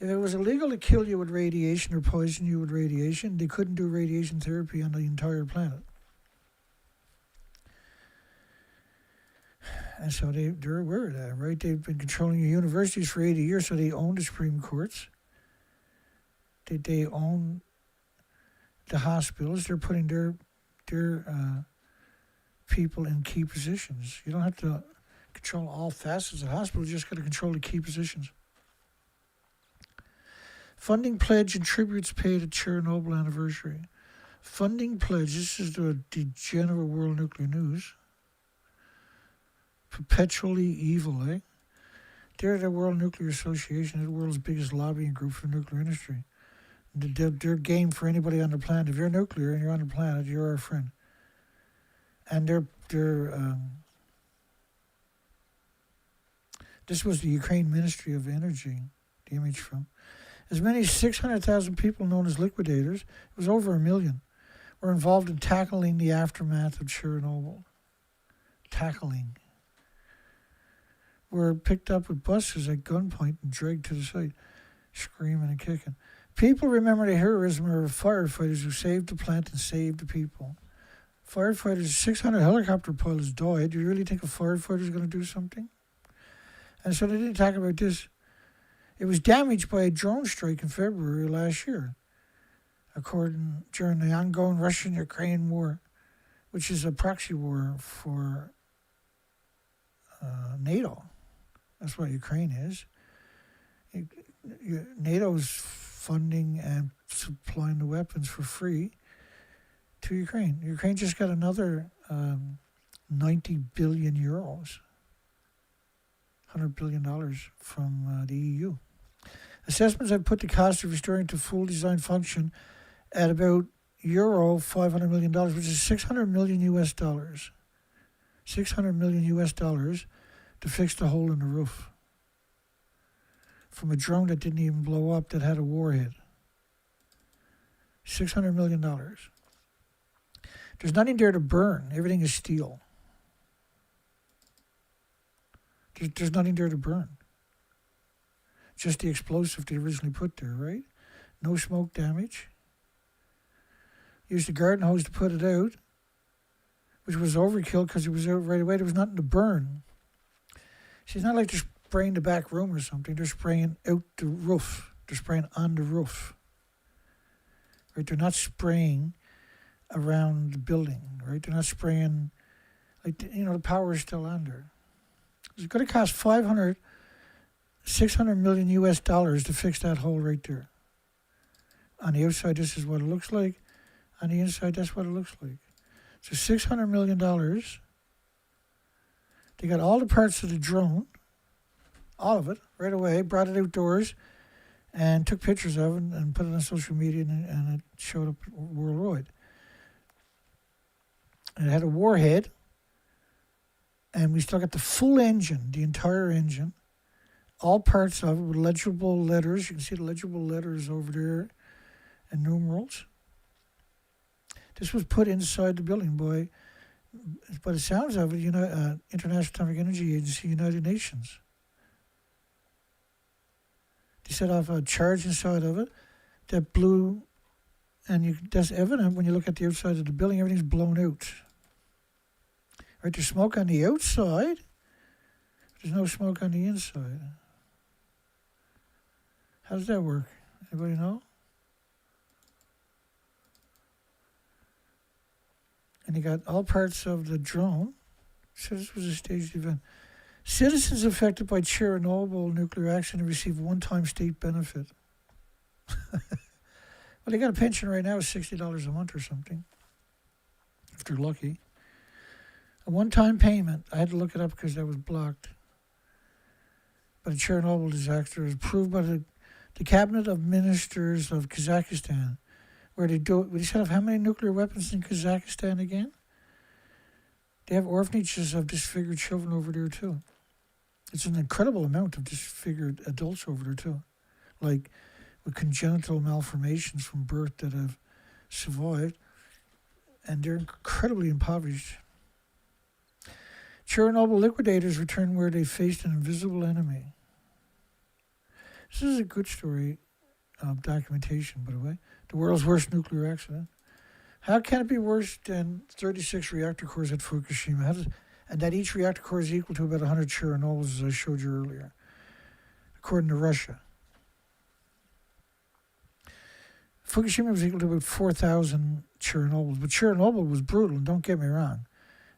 If it was illegal to kill you with radiation or poison you with radiation, they couldn't do radiation therapy on the entire planet. And so they're aware of that, right? They've been controlling the universities for 80 years, so they own the Supreme Courts. They own the hospitals. They're putting their people in key positions. You don't have to control all facets of the hospital. You just got to control the key positions. Funding pledge and tributes paid at Chernobyl anniversary. Funding pledge, this is the degenerate World Nuclear News. Perpetually evil, eh? They're the World Nuclear Association, the world's biggest lobbying group for the nuclear industry. They're game for anybody on the planet. If you're nuclear and you're on the planet, you're our friend. And this was the Ukraine Ministry of Energy, the image from. As many as 600,000 people known as liquidators, it was over 1 million, were involved in tackling the aftermath of Chernobyl. Tackling. Were picked up with buses at gunpoint and dragged to the site, screaming and kicking. People remember the heroism of firefighters who saved the plant and saved the people. Firefighters, 600 helicopter pilots died. Do you really think a firefighter is going to do something? And so they didn't talk about this. It was damaged by a drone strike in February last year, during the ongoing Russian-Ukraine war, which is a proxy war for NATO. That's what Ukraine is. NATO's funding and supplying the weapons for free to Ukraine. Ukraine just got another 90 billion euros, $100 billion from the EU. Assessments have put the cost of restoring to full design function at about euro $500 million, which is 600 million US dollars. 600 million US dollars to fix the hole in the roof from a drone that didn't even blow up, that had a warhead. $600 million. There's nothing there to burn. Everything is steel. There's nothing there to burn. Just the explosive they originally put there, right? No smoke damage. Used a garden hose to put it out, which was overkill because it was out right away. There was nothing to burn. See, it's not like they're spraying the back room or something. They're spraying out the roof. They're spraying on the roof. Right? They're not spraying around the building, right? They're not spraying, the power is still on there. It's going to cost 600 million US dollars to fix that hole right there. On the outside, this is what it looks like. On the inside, that's what it looks like. So $600 million. They got all the parts of the drone, all of it, right away, brought it outdoors, and took pictures of it and put it on social media, and it showed up worldwide. And it had a warhead, and we still got the full engine, the entire engine, all parts of it with legible letters. You can see the legible letters over there and numerals. This was put inside the building by the sounds of it, International Atomic Energy Agency, United Nations. They set off a charge inside of it that blew, and that's evident when you look at the outside of the building. Everything's blown out. Right, there's smoke on the outside. There's no smoke on the inside. How does that work? Anybody know? And you got all parts of the drone. So this was a staged event. Citizens affected by Chernobyl nuclear accident receive one-time state benefit. Well, they got a pension right now of $60 a month or something, if they're lucky. A one-time payment. I had to look it up because that was blocked. But a Chernobyl disaster is approved by the Cabinet of Ministers of Kazakhstan, where they set up how many nuclear weapons in Kazakhstan again? They have orphanages of disfigured children over there too. It's an incredible amount of disfigured adults over there too, like with congenital malformations from birth that have survived, and they're incredibly impoverished. Chernobyl liquidators return where they faced an invisible enemy. This is a good story, documentation, by the way. The world's worst nuclear accident. How can it be worse than 36 reactor cores at Fukushima? And that each reactor core is equal to about 100 Chernobyls, as I showed you earlier, according to Russia. Fukushima was equal to about 4,000 Chernobyls, but Chernobyl was brutal, and don't get me wrong.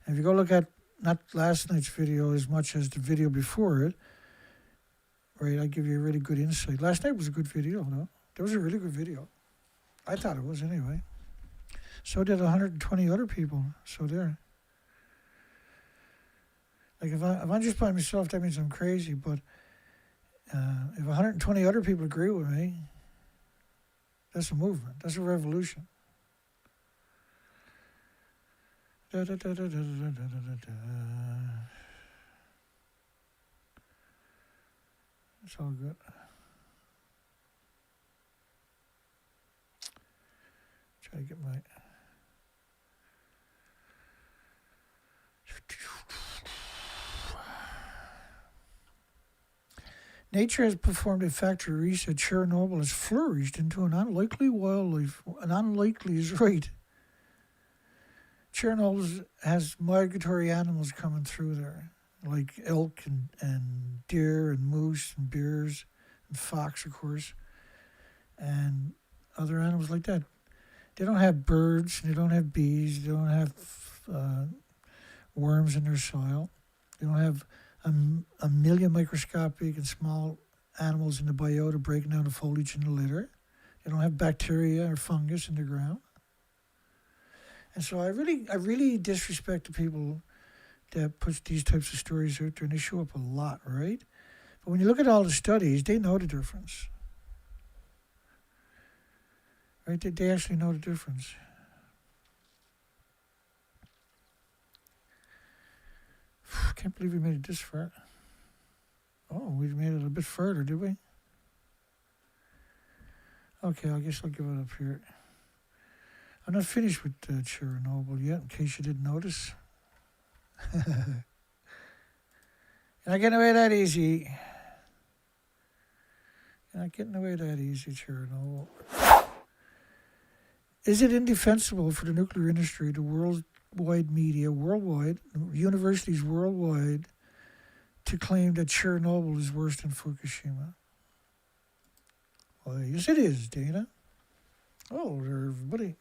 And if you go look at not last night's video as much as the video before it, right, I give you a really good insight. Last night was a good video, no? That was a really good video. I thought it was anyway. So did 120 other people. So there. Like if I'm just by myself, that means I'm crazy. But if 120 other people agree with me, that's a movement. That's a revolution. Da, da, da, da, da, da, da, da, da. It's all good. Try to get my... Nature has performed a factory reset. Chernobyl has flourished into an unlikely wildlife. An unlikely is right. Chernobyl has migratory animals coming through there, like elk and deer and moose and bears and fox, of course, and other animals like that. They don't have birds, they don't have bees, they don't have worms in their soil. They don't have a million microscopic and small animals in the biota breaking down the foliage in the litter. They don't have bacteria or fungus in the ground. And so I really disrespect the people that puts these types of stories out there, and they show up a lot, right? But when you look at all the studies, they know the difference. Right? They actually know the difference. Can't believe we made it this far. Oh, we made it a bit further, did we? Okay, I guess I'll give it up here. I'm not finished with Chernobyl yet, in case you didn't notice. You're not getting away that easy. You're not getting away that easy, Chernobyl. Is it indefensible for the nuclear industry, the worldwide media, worldwide, universities worldwide, to claim that Chernobyl is worse than Fukushima? Well, yes, it is, Dana. Oh, there, everybody.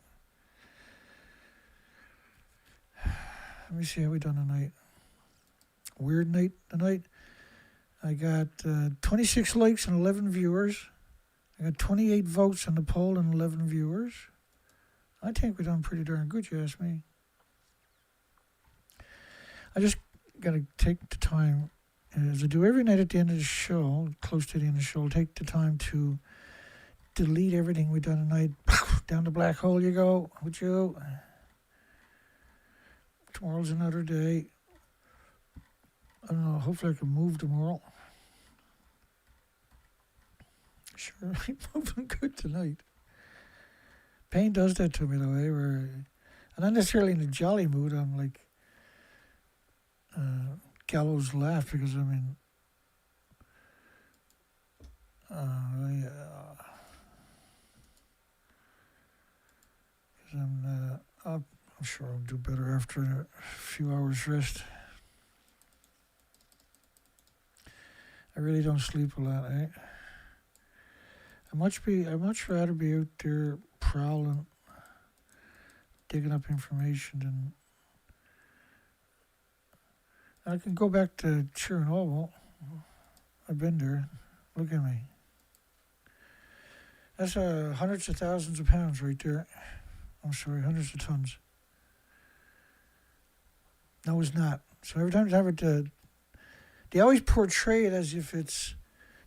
Let me see how we done tonight. Weird night tonight. I got 26 likes and 11 viewers. I got 28 votes on the poll and 11 viewers. I think we done pretty darn good, you ask me. I just got to take the time, as I do every night at the end of the show, close to the end of the show, I'll take the time to delete everything we done tonight. Down the black hole you go, with you. Tomorrow's another day. I don't know, hopefully I can move tomorrow. Sure, I'm moving good tonight. Pain does that to me, the way where I'm not necessarily in a jolly mood. I'm like gallows laugh because I'm in because I'm up. I'm sure I'll do better after a few hours rest. I really don't sleep a lot, eh? I'd much rather be out there prowling, digging up information than I can go back to Chernobyl. I've been there. Look at me. That's hundreds of thousands of pounds right there. I'm sorry, hundreds of tons. No, it's not. So every time they always portray it as if it's.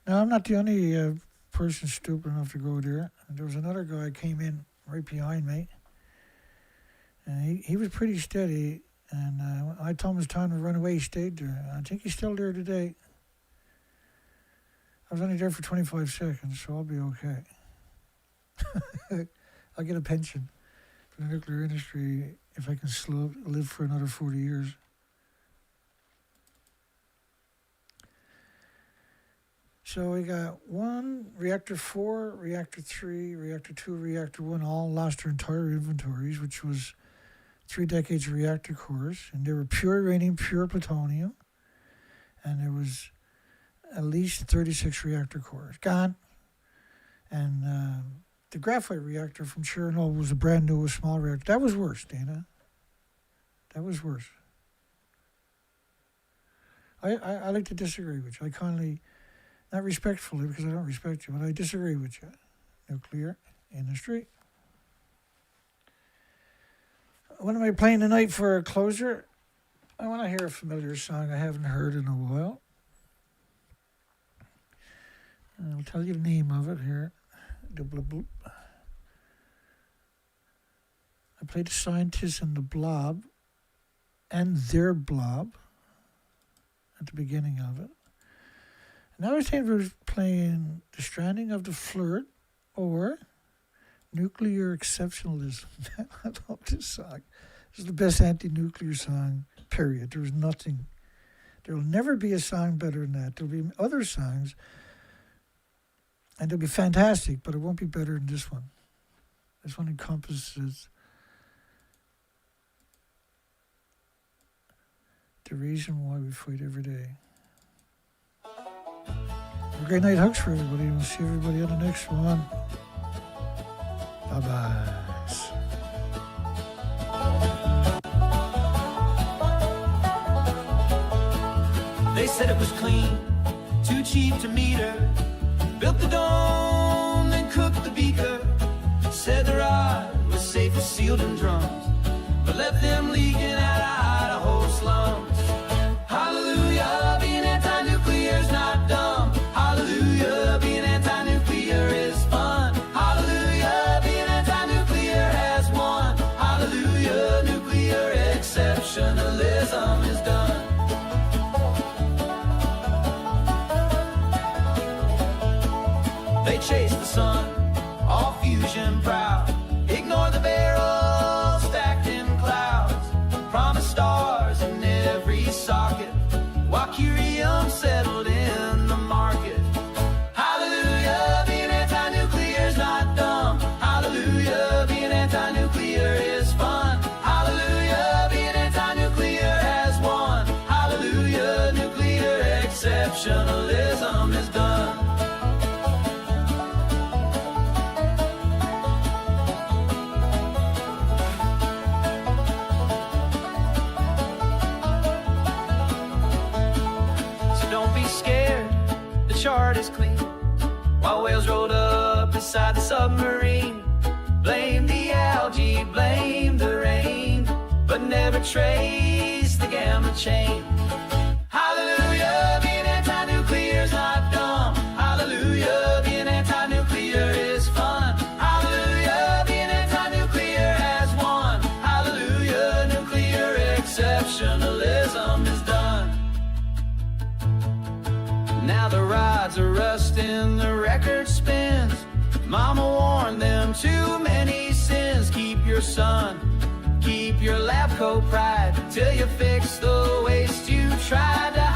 Now, I'm not the only person stupid enough to go there. There was another guy came in right behind me, and he was pretty steady. And I told him it was time to run away. He stayed there. I think he's still there today. I was only there for 25 seconds, so I'll be okay. I'll get a pension for the nuclear industry if I can live for another 40 years. So we got 1, Reactor 4, Reactor 3, Reactor 2, Reactor 1, all lost their entire inventories, which was 3 decades of reactor cores. And they were pure uranium, pure plutonium. And there was at least 36 reactor cores gone. And the graphite reactor from Chernobyl was a brand new, small reactor. That was worse, Dana. That was worse. I like to disagree with you. I kindly, not respectfully because I don't respect you, but I disagree with you. Nuclear industry. What am I playing tonight for a closer? I want to hear a familiar song I haven't heard in a while. I'll tell you the name of it here. Boop. I played the scientists in the blob and their blob at the beginning of it. And I was thinking we were playing The Stranding of the Flirt or Nuclear Exceptionalism. I love this song. This is the best anti-nuclear song, period. There's nothing. There will never be a song better than that. There will be other songs, and they'll be fantastic, but it won't be better than this one. This one encompasses the reason why we fight every day. Have a great night. Hugs for everybody. We'll see everybody on the next one. Bye-bye. They said it was clean, too cheap to meter. Built the dome, then cooked the beaker. Said the rod was safe as sealed in drums, but left them leaking out of Idaho slums. Hallelujah, being anti-nuclear's not dumb. Hallelujah, being anti-nuclear is fun. Hallelujah, being anti-nuclear has won. Hallelujah, nuclear exceptionalism is done. They chase the sun, all fusion proud. Ignore the barrels stacked in clouds. Promise stars in every socket, while curium settled in the market. Hallelujah, being anti-nuclear's not dumb. Hallelujah, being anti-nuclear is fun. Hallelujah, being anti-nuclear has won. Hallelujah, nuclear exceptionalism is done. Chart is clean, while whales rolled up beside the submarine. Blame the algae, blame the rain, but never trace the gamma chain. Hallelujah, being anti-nuclear's not dumb. Hallelujah, being anti-nuclear is fun. Hallelujah, being anti-nuclear has won. Hallelujah, nuclear exceptionalism is done. Now the rods are rusting, the record spins. Mama warned them, too many sins. Keep your son, keep your lab coat pride, till you fix the waste you tried to